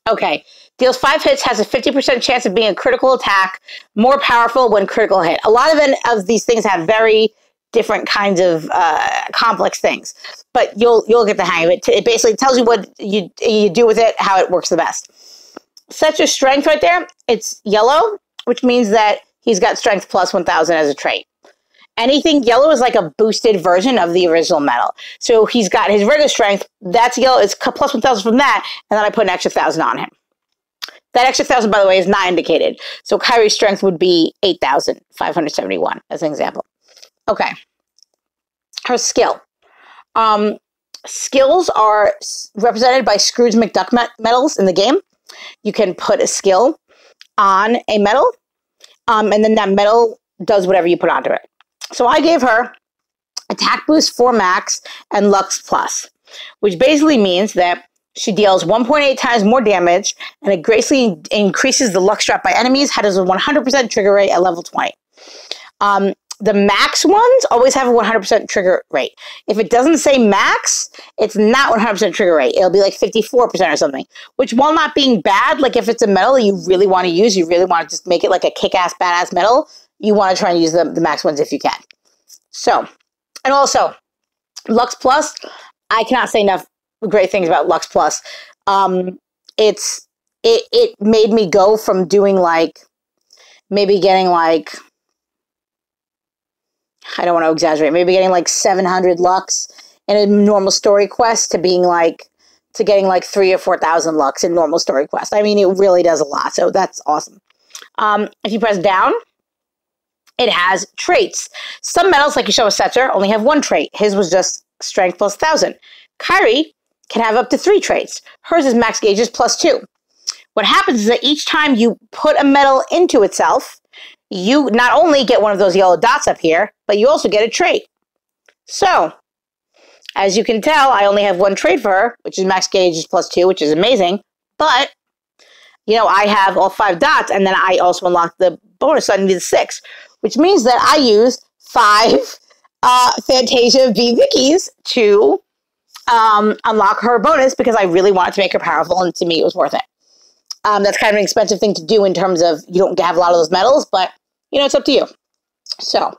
Okay. Deals 5 hits, has a 50% chance of being a critical attack, more powerful when critical hit. A lot of these things have very different kinds of complex things, but you'll get the hang of it. It basically tells you what you do with it, how it works the best. Set your strength right there. It's yellow, which means that he's got strength plus 1,000 as a trait. Anything yellow is like a boosted version of the original metal. So he's got his regular strength. That's yellow. It's plus 1,000 from that. And then I put an extra 1,000 on him. That extra 1,000, by the way, is not indicated. So Kyrie's strength would be 8,571 as an example. Okay. Her skill. Skills are represented by Scrooge McDuck medals in the game. You can put a skill on a medal, and then that medal does whatever you put onto it. So I gave her attack boost 4 max and Lux plus, which basically means that she deals 1.8 times more damage, and it greatly increases the Lux drop by enemies, has a 100% trigger rate at level 20. The max ones always have a 100% trigger rate. If it doesn't say max, it's not 100% trigger rate. It'll be like 54% or something, which while not being bad, like if it's a metal you really want to use, you really want to just make it like a kick-ass, badass metal, you want to try and use the max ones if you can. So, and also, Lux Plus, I cannot say enough great things about Lux Plus. It made me go from doing like, maybe getting like, I don't want to exaggerate, maybe getting like 700 Lux in a normal story quest to being like to getting like 3,000 or 4,000 Lux in normal story quest. I mean, it really does a lot, so that's awesome. If you press down, it has traits. Some medals, like Yashoa Setzer, only have one trait. His was just strength plus 1,000. Kyrie can have up to 3 traits. Hers is max gauges plus 2. What happens is that each time you put a medal into itself, you not only get one of those yellow dots up here, but you also get a trait. So, as you can tell, I only have one trait for her, which is max gauges plus 2, which is amazing. But, you know, I have all 5 dots, and then I also unlock the bonus, so I need 6, which means that I use 5 Fantasia V Vickies to unlock her bonus because I really wanted to make her powerful, and to me it was worth it. That's kind of an expensive thing to do in terms of you don't have a lot of those medals, but, you know, it's up to you. So,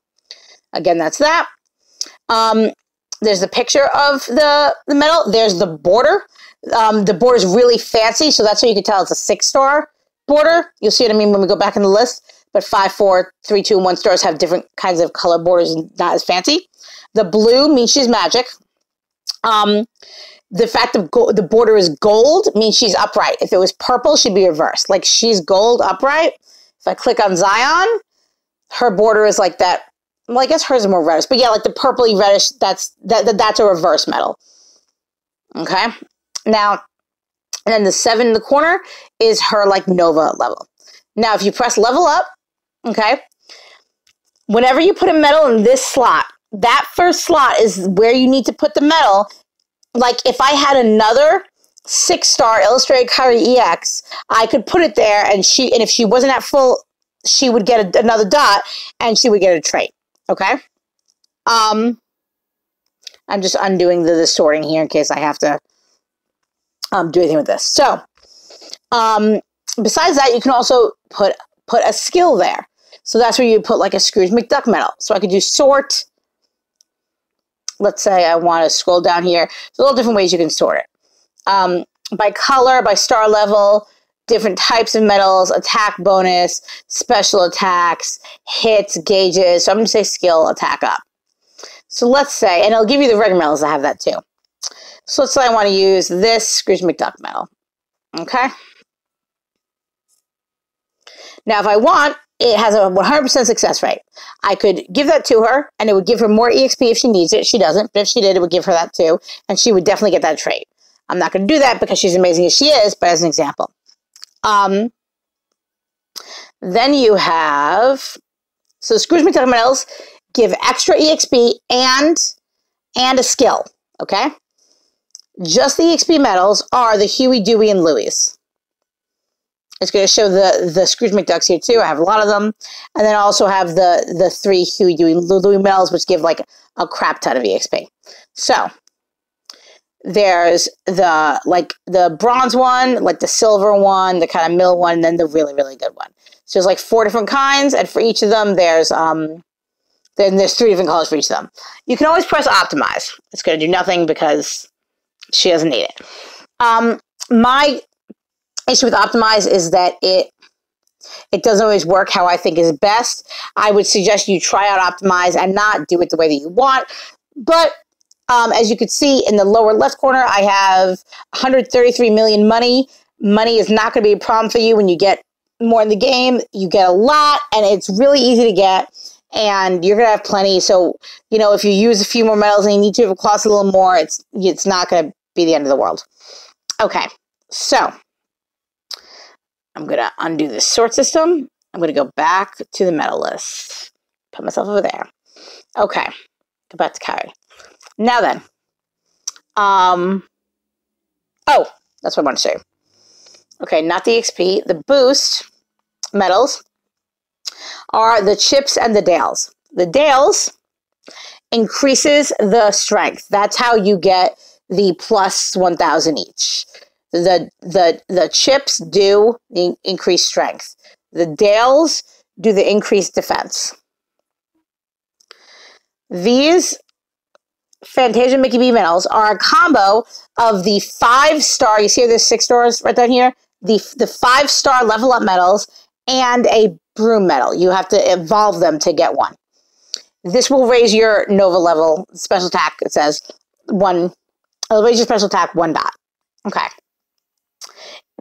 again, that's that. There's the picture of the medal. There's the border. The border is really fancy, so that's how you can tell it's a 6-star border. You'll see what I mean when we go back in the list. But 5, 4, 3, 2, and 1 stars have different kinds of color borders and not as fancy. The blue means she's magic. The fact that the border is gold means she's upright. If it was purple, she'd be reversed. Like, she's gold upright. If I click on Zion, her border is like that. Well, I guess hers is more reddish. But yeah, like the purpley reddish, that's a reverse medal. Okay? Now, and then the 7 in the corner is her, like, Nova level. Now, if you press level up, okay, whenever you put a medal in this slot, that first slot is where you need to put the medal. Like, if I had another 6-star Illustrated Kyrie EX, I could put it there, and if she wasn't at full, she would get another dot, and she would get a trait. Okay? I'm just undoing the sorting here in case I have to do anything with this. So, besides that, you can also put a skill there. So that's where you put like a Scrooge McDuck medal. So I could do sort. Let's say I want to scroll down here. There's a little different ways you can sort it. By color, by star level, different types of medals, attack bonus, special attacks, hits, gauges. So I'm going to say skill, attack up. So let's say, and it'll give you the regular medals that have that too. So let's say I want to use this Scrooge McDuck medal. Okay. Now, if I want, it has a 100% success rate. I could give that to her, and it would give her more EXP if she needs it. She doesn't, but if she did, it would give her that too, and she would definitely get that trait. I'm not going to do that because she's amazing as she is, but as an example. Then you have, so Scrooge McDuck medals give extra EXP and a skill, okay? Just the EXP medals are the Huey, Dewey, and Louie's. It's going to show the Scrooge McDucks here too. I have a lot of them. And then I also have the 3 Huey, Dewey, Louie medals, which give like a crap ton of EXP. So there's the bronze one, like the silver one, the kind of middle one, and then the really, really good one. So there's like 4 different kinds, and for each of them there's 3 different colors for each of them. You can always press optimize. It's going to do nothing because she doesn't need it. My issue with optimize is that it doesn't always work how I think is best. I would suggest you try out optimize and not do it the way that you want. But as you can see in the lower left corner, I have 133 million money. Money is not going to be a problem for you when you get more in the game. You get a lot, and it's really easy to get, and you're going to have plenty. So, you know, if you use a few more medals and you need to have it cost a little more, it's not going to be the end of the world. Okay, so I'm going to undo this sort system. I'm going to go back to the medal list. Put myself over there. Okay, go back to Kyrie. Now then, oh, that's what I want to say. Okay, not the XP. The boost medals are the chips and the dales. The dales increases the strength. That's how you get the plus 1,000 each. The chips do the increased strength. The dales do the increased defense. These Fantasia Mickey B medals are a combo of the 5-star, you see there's 6 stars right down here, the 5-star level up medals and a broom medal. You have to evolve them to get one. This will raise your Nova level special attack. It says it'll raise your special attack 1 dot. Okay.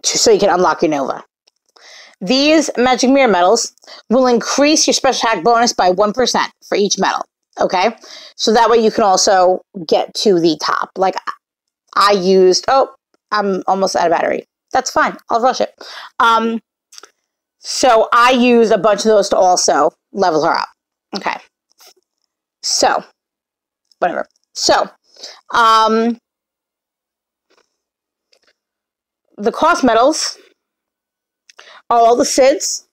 So you can unlock your Nova. These magic mirror medals will increase your special attack bonus by 1% for each medal. Okay? So that way you can also get to the top. Like I used, oh, I'm almost out of battery. That's fine. I'll rush it. So I used a bunch of those to also level her up. Okay. So, whatever. So, the cost medals are all the SIDs.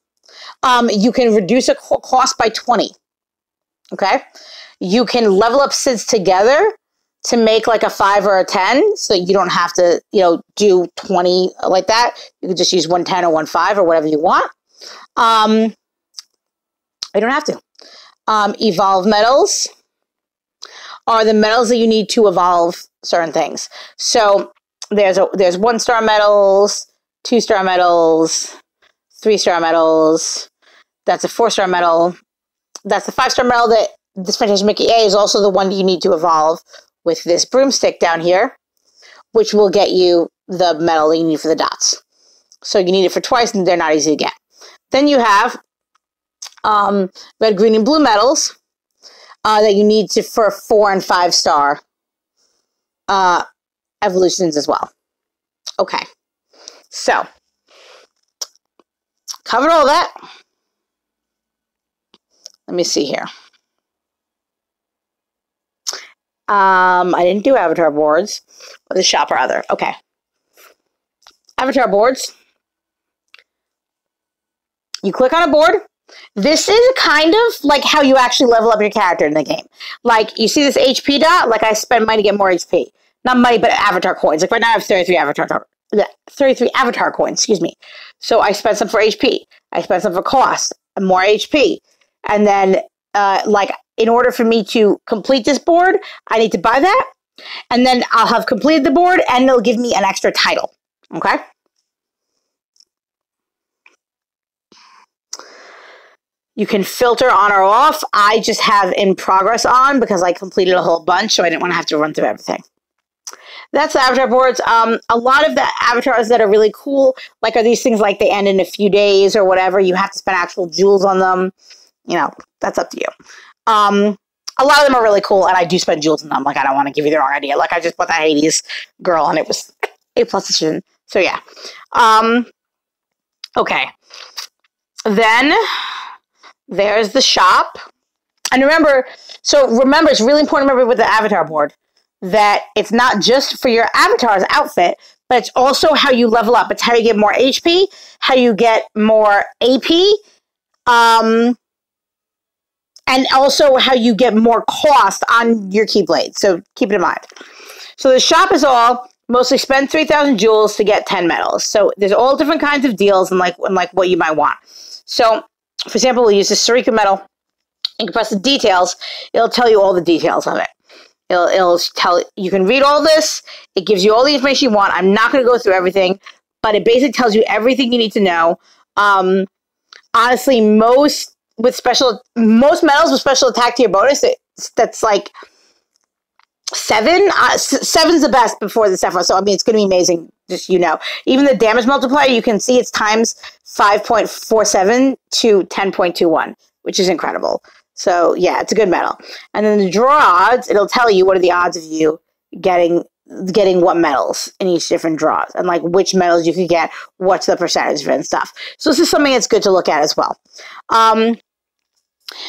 You can reduce a cost by 20. Okay? You can level up SIDs together to make like a 5 or a 10, so you don't have to, do 20 like that. You can just use 110 or 15 or whatever you want. You don't have to. Evolve medals are the medals that you need to evolve certain things. So there's 1-star medals, 2-star medals, 3-star medals. That's a 4-star medal. That's the 5-star medal that this Fantastic Mickey A is also the one you need to evolve with this broomstick down here, which will get you the medal that you need for the dots. So you need it for twice, and they're not easy to get. Then you have red, green, and blue medals that you need for 4- and 5-star evolutions as well. Okay, so covered all that. Let me see here. I didn't do avatar boards or the shop or other. Okay. Avatar boards. You click on a board. This is kind of like how you actually level up your character in the game. Like, you see this HP dot? Like, I spend money to get more HP. Not money, but avatar coins. Like, right now I have 33 avatar coins, excuse me. So I spent some for HP. I spent some for cost, more HP. And then, in order for me to complete this board, I need to buy that. And then I'll have completed the board, and it'll give me an extra title. Okay? You can filter on or off. I just have in progress on because I completed a whole bunch, so I didn't want to have to run through everything. That's the avatar boards. A lot of the avatars that are really cool, like, are these things like they end in a few days or whatever. You have to spend actual jewels on them. That's up to you. A lot of them are really cool, and I do spend jewels on them. Like, I don't want to give you the wrong idea. Like, I just bought that Hades girl, and it was A+ decision. So, yeah. Okay. Then there's the shop. And remember, it's really important to remember with the avatar board that it's not just for your avatar's outfit, but it's also how you level up. It's how you get more HP, how you get more AP, and also how you get more cost on your Keyblade. So keep it in mind. So the shop is all mostly spend 3,000 jewels to get 10 medals. So there's all different kinds of deals and like what you might want. So, for example, we'll use the Sarika medal. You can press the details. It'll tell you all the details of it. It'll tell you can read all this. It gives you all the information you want. I'm not going to go through everything, but it basically tells you everything you need to know. Honestly, most medals with special attack to your bonus, that's like 7. 7's the best before the Sephiroth. So, it's going to be amazing. Just, even the damage multiplier, you can see it's times 5.47 to 10.21, which is incredible. So, yeah, it's a good medal. And then the draw odds, it'll tell you what are the odds of you getting what medals in each different draws, and like which medals you could get, what's the percentage of it and stuff. So this is something that's good to look at as well.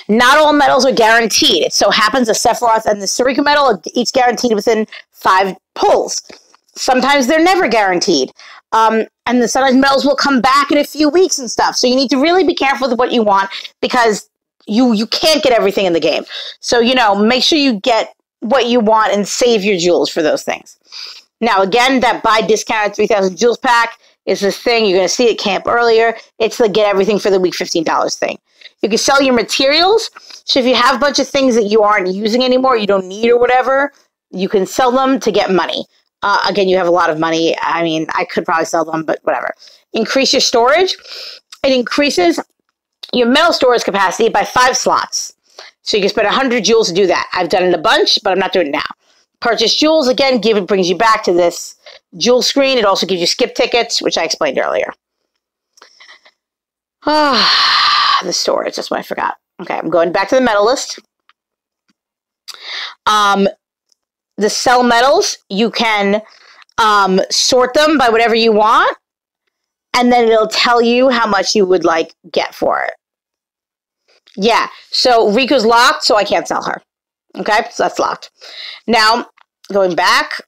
Not all medals are guaranteed. It so happens the Sephiroth and the Sarika medal are each guaranteed within 5 pulls. Sometimes they're never guaranteed. And sometimes medals will come back in a few weeks and stuff. So you need to really be careful with what you want, because you can't get everything in the game. So, make sure you get what you want and save your jewels for those things. Now, again, that buy discounted 3,000 jewels pack is this thing. You're going to see it camp earlier. It's the get everything for the week $15 thing. You can sell your materials. So if you have a bunch of things that you aren't using anymore, you don't need or whatever, you can sell them to get money. Again, you have a lot of money. I could probably sell them, but whatever. Increase your storage. It increases your metal storage capacity by 5 slots. So you can spend 100 jewels to do that. I've done it a bunch, but I'm not doing it now. Purchase jewels, again, brings you back to this jewel screen. It also gives you skip tickets, which I explained earlier. The storage, that's what I forgot. Okay, I'm going back to the medal list. The sell medals, you can sort them by whatever you want, and then it'll tell you how much you would like get for it. Yeah, so Riku's locked, so I can't sell her. Okay, so that's locked. Now, going back,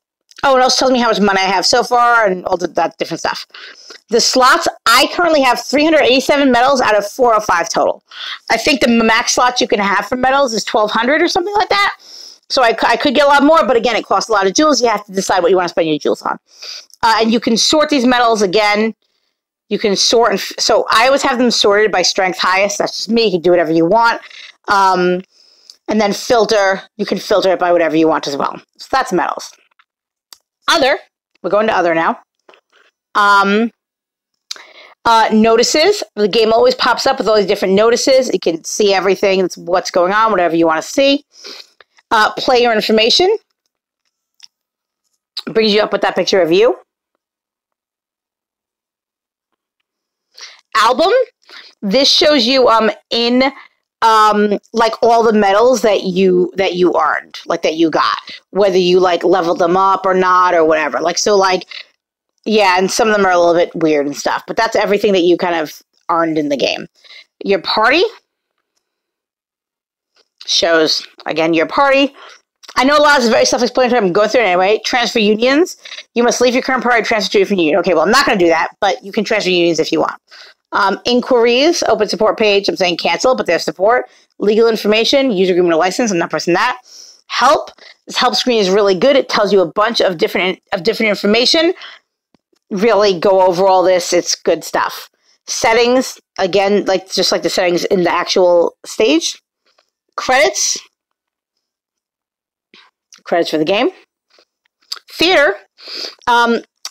oh, it also tells me how much money I have so far and all that different stuff. The slots, I currently have 387 medals out of 405 total. I think the max slots you can have for medals is 1,200 or something like that. So I could get a lot more, but again, it costs a lot of jewels. You have to decide what you want to spend your jewels on. And you can sort these medals again. You can sort, so I always have them sorted by strength highest. That's just me. You can do whatever you want. And then filter, you can filter it by whatever you want as well. So that's medals. Other, we're going to other now. Notices. The game always pops up with all these different notices. You can see everything, it's what's going on, whatever you want to see. Player information. Brings you up with that picture of you. Album. This shows you in like all the medals that you earned, like that you got, whether you like leveled them up or not or whatever. Like, so like, yeah, and some of them are a little bit weird and stuff, but that's everything that you kind of earned in the game. Your party shows, again, your party. I know a lot is very self-explanatory. I'm going through it anyway. Transfer unions. You must leave your current party, transfer to a different union. Okay, well, I'm not going to do that, but you can transfer unions if you want. Inquiries, open support page. I'm saying cancel, but there's support. Legal information, user agreement or license. I'm not pressing that. Help. This help screen is really good. It tells you a bunch of different information. Really go over all this. It's good stuff. Settings, again, like just like the settings in the actual stage. Credits. Credits for the game. Theater.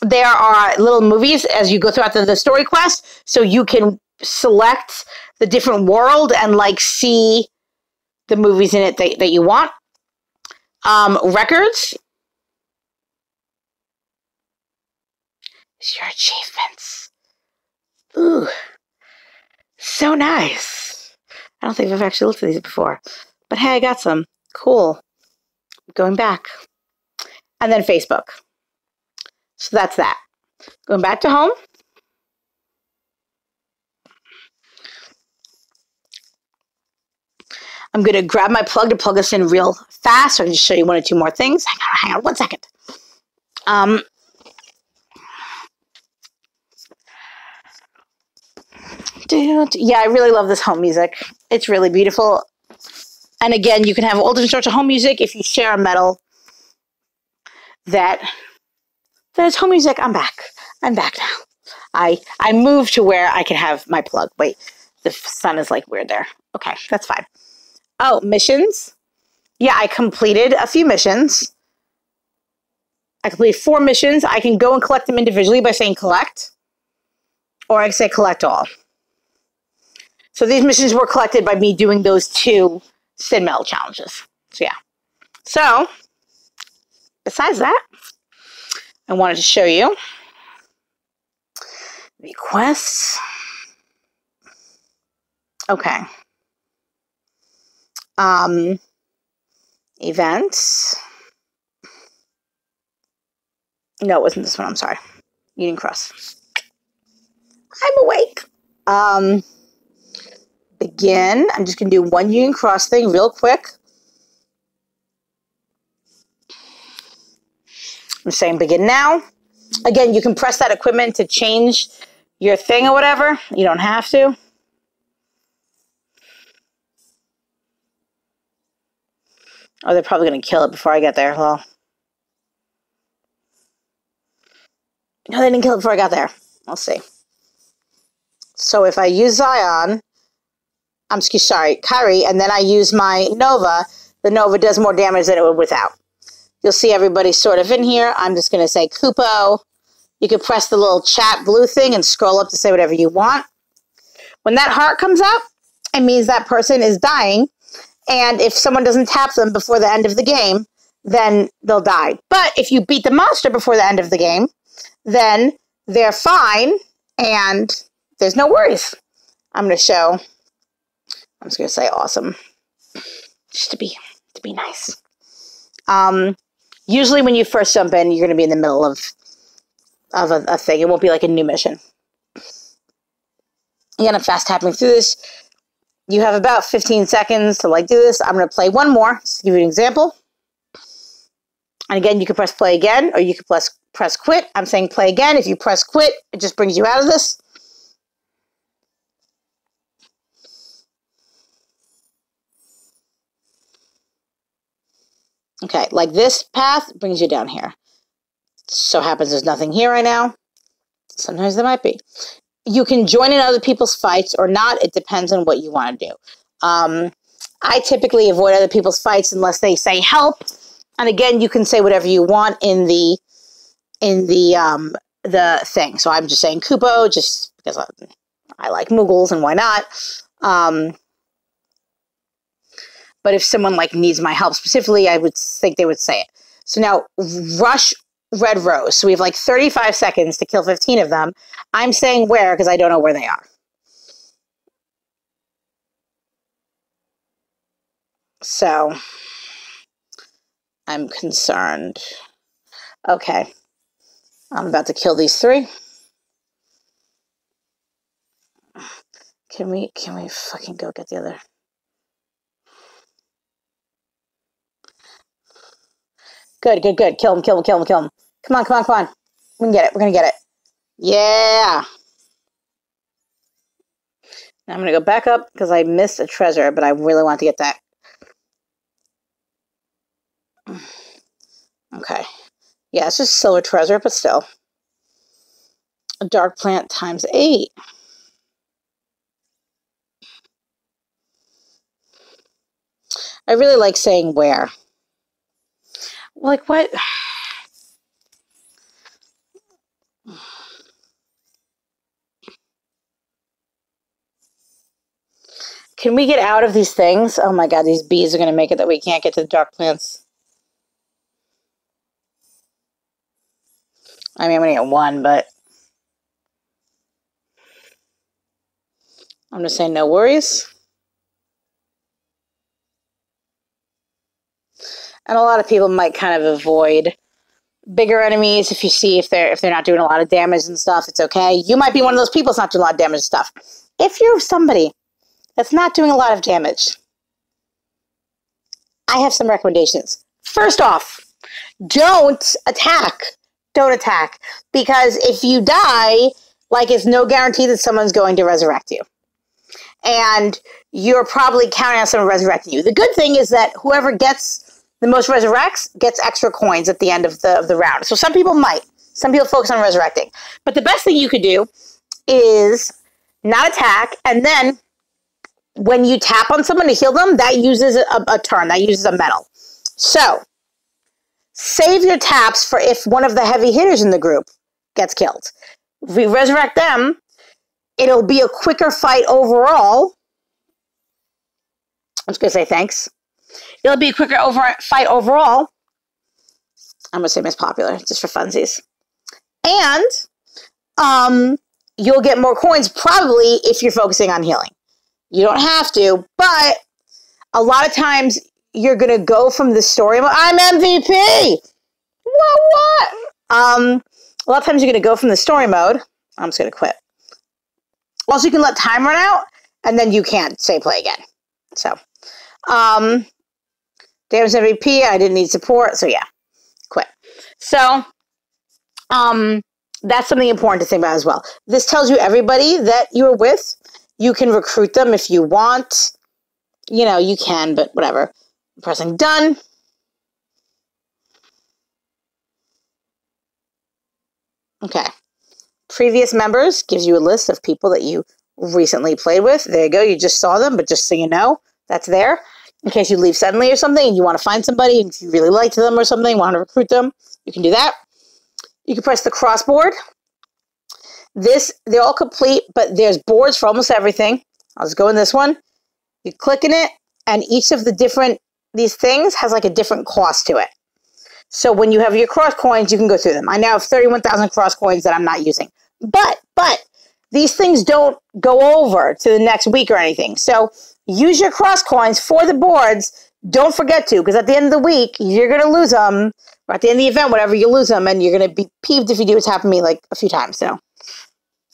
There are little movies as you go throughout the story quest, so you can select the different world and like see the movies in it that you want. Records. Your achievements. Ooh, so nice. I don't think I've actually looked at these before, but hey, I got some. Cool. Going back. And then Facebook. So that's that. Going back to home. I'm going to grab my plug to plug this in real fast so I can just show you one or two more things. Hang on 1 second. Yeah, I really love this home music. It's really beautiful. And again, you can have all different sorts of home music if you share a medal that is home music. I'm back. I'm back now. I moved to where I can have my plug. Wait, the sun is like weird there. Okay, that's fine. Oh, missions. Yeah, I completed a few missions. I completed 4 missions. I can go and collect them individually by saying collect. Or I can say collect all. So these missions were collected by me doing those 2 Sin Medal challenges. So yeah. So, besides that, I wanted to show you the quests. Okay. Events. No, it wasn't this one. I'm sorry. Union Cross. I'm awake. Begin. I'm just going to do one Union Cross thing real quick. I'm saying begin now. Again, you can press that equipment to change your thing or whatever. You don't have to. Oh, they're probably going to kill it before I get there. Well, no, they didn't kill it before I got there. I'll see. So if I use Zion, Kyrie, and then I use my Nova, the Nova does more damage than it would without. You'll see everybody sort of in here. I'm just going to say Kupo. You can press the little chat blue thing and scroll up to say whatever you want. When that heart comes up, it means that person is dying. And if someone doesn't tap them before the end of the game, then they'll die. But if you beat the monster before the end of the game, then they're fine and there's no worries. I'm going to show, I'm just going to say awesome, just to be nice. Usually when you first jump in, you're going to be in the middle of a thing. It won't be like a new mission. Again, I'm fast tapping through this. You have about 15 seconds to like do this. I'm going to play one more, just to give you an example. And again, you can press play again, or you can press quit. I'm saying play again. If you press quit, it just brings you out of this. Okay, like this path brings you down here. So happens there's nothing here right now. Sometimes there might be. You can join in other people's fights or not. It depends on what you want to do. I typically avoid other people's fights unless they say help. And again, you can say whatever you want in the thing. So I'm just saying Kupo just because I like Moogles and why not. But if someone like needs my help specifically, I would think they would say it. So now rush Red Rose. So we have like 35 seconds to kill 15 of them. I'm saying where because I don't know where they are. So I'm concerned. Okay. I'm about to kill these 3. Can we fucking go get the other? Good. Kill him. Come on. We can get it. We're going to get it. Yeah. Now I'm going to go back up because I missed a treasure, but I really want to get that. Okay. Yeah, it's just silver treasure, but still. A dark plant times 8. I really like saying where. Like what? Can we get out of these things? Oh my god, these bees are going to make it that we can't get to the dark plants. I mean, I'm going to get 1, but I'm just saying no worries. And a lot of people might kind of avoid bigger enemies if you see if they're not doing a lot of damage and stuff. It's okay. You might be one of those people that's not doing a lot of damage and stuff. If you're somebody that's not doing a lot of damage, I have some recommendations. First off, don't attack. Don't attack. Because if you die, like it's no guarantee that someone's going to resurrect you. And you're probably counting on someone resurrecting you. The good thing is that whoever gets the most resurrects gets extra coins at the end of the round. So some people might. Some people focus on resurrecting. But the best thing you could do is not attack, and then when you tap on someone to heal them, that uses a turn. That uses a medal. So save your taps for if one of the heavy hitters in the group gets killed. If we resurrect them, it'll be a quicker fight overall. I'm just going to say thanks. It'll be a quicker fight overall. I'm going to say Miss Popular, just for funsies. And you'll get more coins probably if you're focusing on healing. You don't have to, but a lot of times you're going to go from the story mode. I'm MVP! What? A lot of times you're going to go from the story mode. I'm just going to quit. Also, you can let time run out, and then you can't say play again. So, damage MVP, I didn't need support, so yeah, quit. So, that's something important to think about as well. This tells you everybody that you're with. You can recruit them if you want. You know, you can, but whatever. I'm pressing done. Okay. Previous members gives you a list of people that you recently played with. There you go. You just saw them, but just so you know, that's there. In case you leave suddenly or something and you want to find somebody, and if you really liked them or something, want to recruit them, you can do that. You can press the crossboard. They're all complete, but there's boards for almost everything. I'll just go in this one. You click in it, and each of these things has like a different cost to it. So when you have your cross coins, you can go through them. I now have 31,000 cross coins that I'm not using. But these things don't go over to the next week or anything. So use your cross coins for the boards. Don't forget to, because at the end of the week, you're going to lose them. Or at the end of the event, whatever, you lose them, and you're going to be peeved if you do. It's happened to me like a few times. So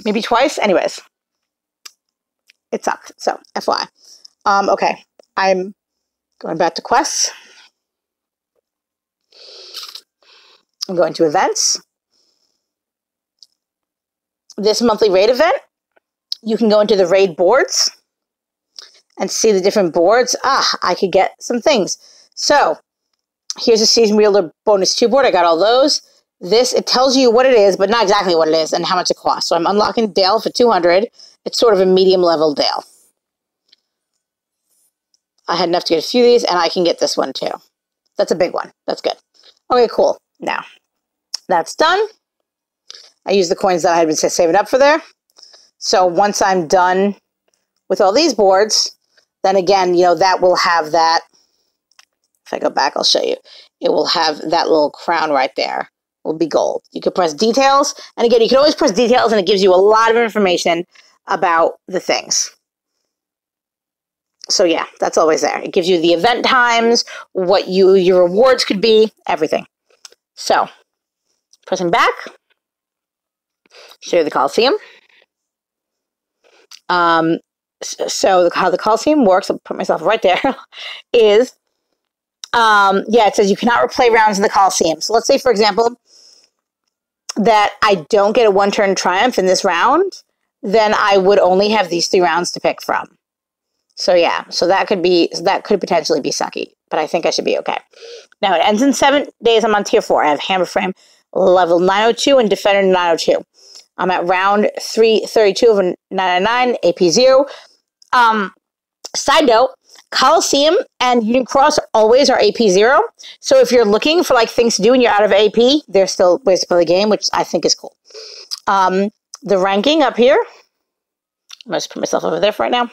maybe twice. Anyways, it sucked. So FYI. Okay, I'm going back to quests. I'm going to events. This monthly raid event, you can go into the raid boards and see the different boards. I could get some things. So here's a season reeler bonus 2 board. I got all those. This, it tells you what it is, but not exactly what it is and how much it costs. So I'm unlocking Dale for 200. It's sort of a medium level Dale. I had enough to get a few of these, and I can get this one too. That's a big one. That's good. Okay, cool. Now, that's done. I use the coins that I had been saving up for there. So once I'm done with all these boards, then again, you know, that will have that. If I go back, I'll show you. It will have that little crown right there. It will be gold. You can press details. And again, you can always press details, and it gives you a lot of information about the things. So yeah, that's always there. It gives you the event times, what your rewards could be, everything. So, pressing back, show you the Coliseum. So how the Coliseum works, I'll put myself right there, is, yeah, it says you cannot replay rounds in the Coliseum. So let's say, for example, that I don't get a one-turn triumph in this round, then I would only have these 3 rounds to pick from. So yeah, so that could potentially be sucky, but I think I should be okay. Now it ends in 7 days. I'm on tier 4. I have Hammer Frame level 902 and Defender 902. I'm at round 332 of 999, AP 0. Side note, Coliseum and Union Cross always are AP 0. So if you're looking for like things to do and you're out of AP, there's still ways to play the game, which I think is cool. The ranking up here, I'm going to put myself over there for right now.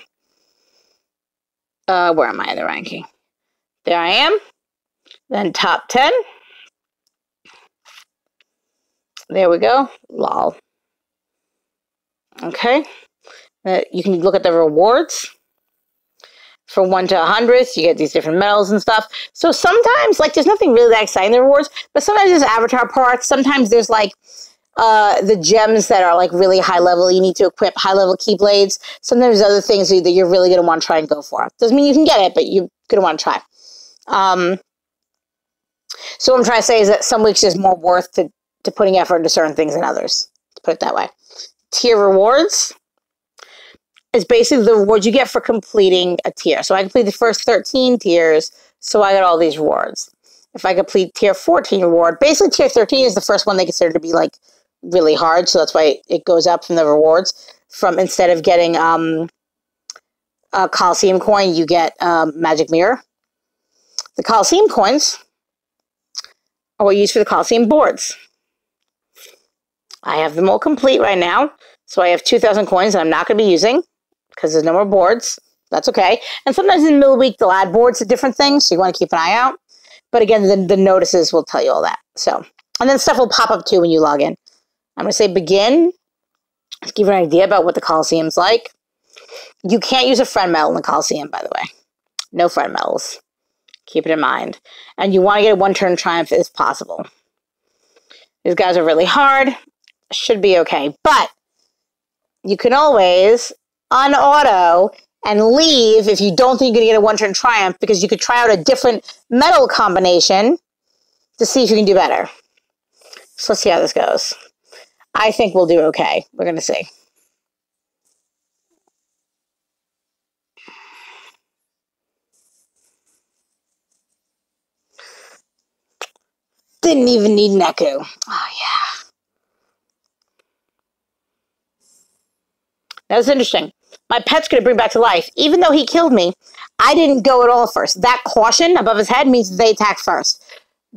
Where am I in the ranking? There I am. Then top 10. There we go. Lol. Okay. You can look at the rewards. From 1 to 100, you get these different medals and stuff. So sometimes, like, there's nothing really that exciting in the rewards, but sometimes there's avatar parts. Sometimes there's, like, the gems that are, like, really high level. You need to equip high level keyblades. Sometimes there's other things that you're really going to want to try and go for. Doesn't mean you can get it, but you're going to want to try. So what I'm trying to say is that some weeks there's more worth to putting effort into certain things than others, to put it that way. Tier rewards is basically the rewards you get for completing a tier. So I completed the first 13 tiers, so I got all these rewards. If I complete tier 14 reward, basically tier 13 is the first one they consider to be like really hard, so that's why it goes up from the rewards. From instead of getting a Coliseum coin, you get Magic Mirror. The Coliseum coins are what I use for the Coliseum boards. I have them all complete right now, so I have 2,000 coins that I'm not going to be using because there's no more boards. That's okay. And sometimes in the middle of the week, they'll add boards to different things, so you want to keep an eye out. But again, the notices will tell you all that. So, and then stuff will pop up too when you log in. I'm going to say begin to give you an idea about what the Coliseum's like. You can't use a friend medal in the Coliseum, by the way. No friend medals. Keep it in mind. And you want to get a one-turn triumph if possible. These guys are really hard. Should be okay. But you can always unauto and leave if you don't think you're going to get a one-turn triumph, because you could try out a different medal combination to see if you can do better. So let's see how this goes. I think we'll do okay. We're going to see. Didn't even need Neku. Oh, yeah. That was interesting. My pet's going to bring back to life. Even though he killed me, I didn't go at all first. That caution above his head means they attack first.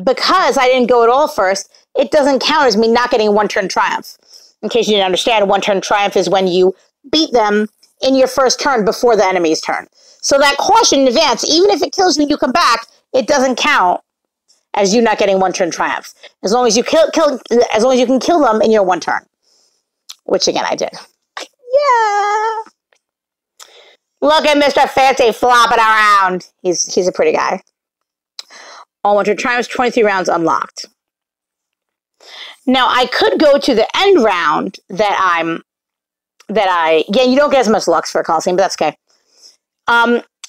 Because I didn't go at all first, it doesn't count as me not getting a one-turn triumph. In case you didn't understand, a one-turn triumph is when you beat them in your first turn before the enemy's turn. So that caution in advance, even if it kills you and you come back, it doesn't count as you not getting one turn triumphs. As long as you as long as you can kill them in your one turn. Which again I did. Yeah. Look at Mr. Fancy flopping around. He's a pretty guy. All one turn triumphs, 23 rounds unlocked. Now I could go to the end round again, you don't get as much Lux for a Coliseum, but that's okay.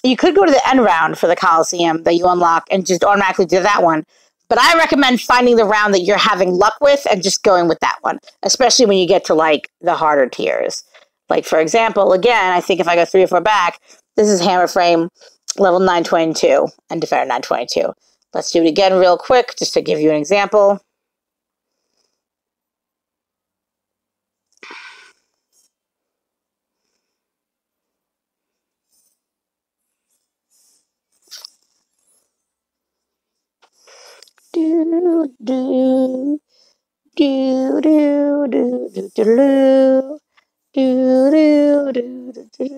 You could go to the end round for the Coliseum that you unlock and just automatically do that one. But I recommend finding the round that you're having luck with and just going with that one, especially when you get to like the harder tiers. Like for example, again, I think if I go 3 or 4 back, this is Hammer Frame level 922 and Defender 922. Let's do it again real quick just to give you an example. Do do do do do do do do do do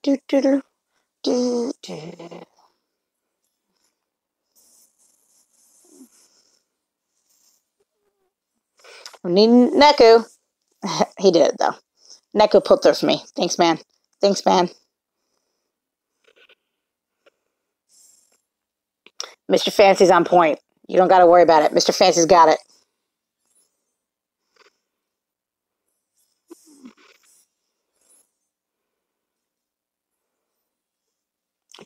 do do do do do. We need Neku. He did it though. Neku pulled through for me. Thanks, man. Thanks, man. Mr. Fancy's on point. You don't got to worry about it. Mr. Fancy's got it.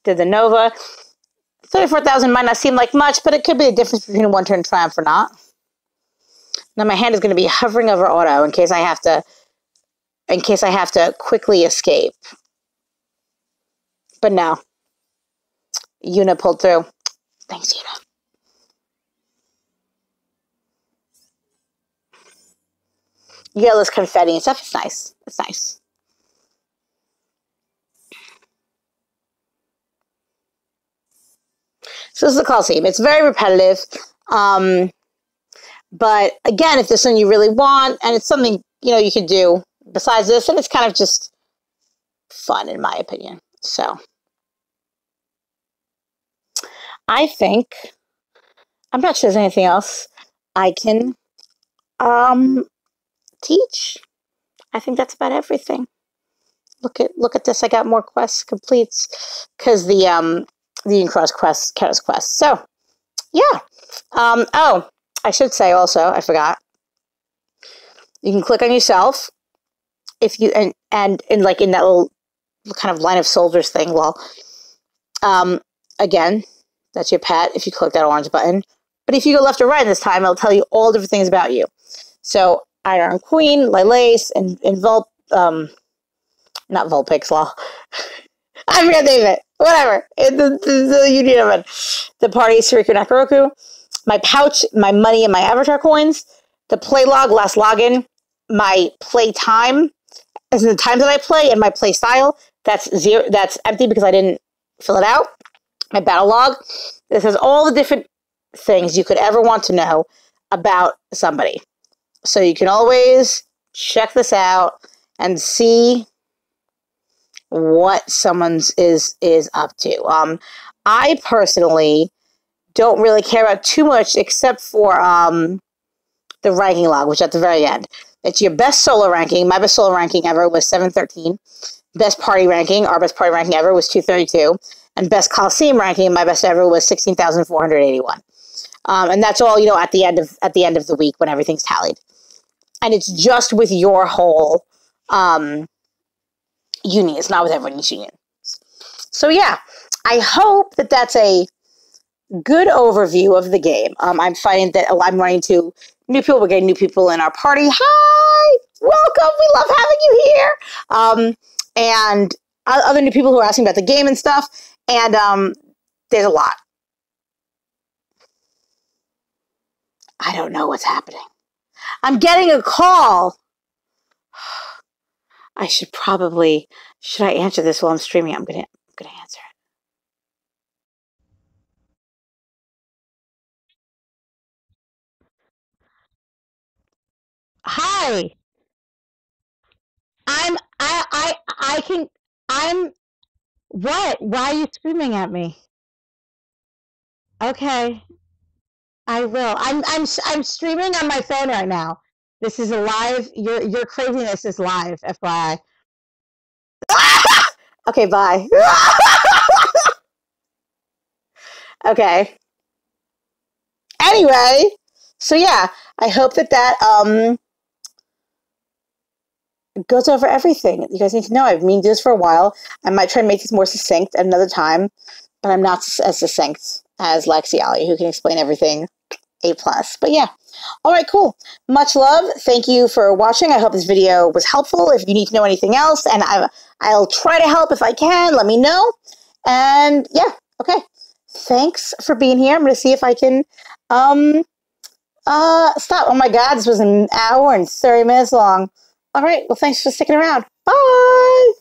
Did the Nova. 34,000 might not seem like much, but it could be the difference between a one-turn triumph or not. Now my hand is going to be hovering over auto in case I have to quickly escape. But no. Yuna pulled through. Thanks, Yuna. You get all this confetti and stuff. It's nice. It's nice. So this is the Coliseum. It's very repetitive. But again, if there's something you really want and it's something, you can do besides this, and it's kind of just fun in my opinion. So I think, I'm not sure there's anything else I can teach. I think that's about everything. Look at this. I got more quests completes because the Unicross quest, Kata's quest. So yeah. Oh, I should say also, I forgot. You can click on yourself if you and like in that little kind of line of soldiers thing. Well, again, that's your pet if you click that orange button. But if you go left or right this time, it'll tell you all different things about you. So Iron Queen, Lalace, and Volp, not Vulpix, law. I forgot the name of it. Whatever. The unit of it. The party, Suriku Nakaroku. My pouch, my money, and my avatar coins. The play log, last login. My play time, as in the time that I play, and my play style. That's zero. That's empty because I didn't fill it out. My battle log. This has all the different things you could ever want to know about somebody. So you can always check this out and see what someone's is up to. I personally don't really care about too much except for the ranking log, which is at the very end. It's your best solo ranking. My best solo ranking ever was 713. Best party ranking, our best party ranking ever was 232. And best Coliseum ranking, my best ever was 16,481. And that's all, at the end of the week when everything's tallied. And it's just with your whole uni. It's not with everyone's union. So yeah, I hope that that's a good overview of the game. I'm finding that I'm running into new people. We're getting new people in our party. Hi! Welcome! We love having you here! And other new people who are asking about the game and stuff. And there's a lot. I don't know what's happening. I'm getting a call. I should I answer this while I'm streaming? I'm gonna answer it. Hi. What? Why are you screaming at me? Okay. I will. I'm streaming on my phone right now. This is a live. Your craziness is live, FYI. Okay, bye. Okay. Anyway, so yeah, I hope that goes over everything you guys need to know. I've been doing this for a while. I might try and make this more succinct at another time, but I'm not as succinct as Lexi Alley, who can explain everything A+. But yeah. All right, cool. Much love. Thank you for watching. I hope this video was helpful. If you need to know anything else, and I'll try to help if I can, let me know. And yeah, okay. Thanks for being here. I'm going to see if I can stop. Oh my God, this was an hour and 30 minutes long. All right, well, thanks for sticking around. Bye!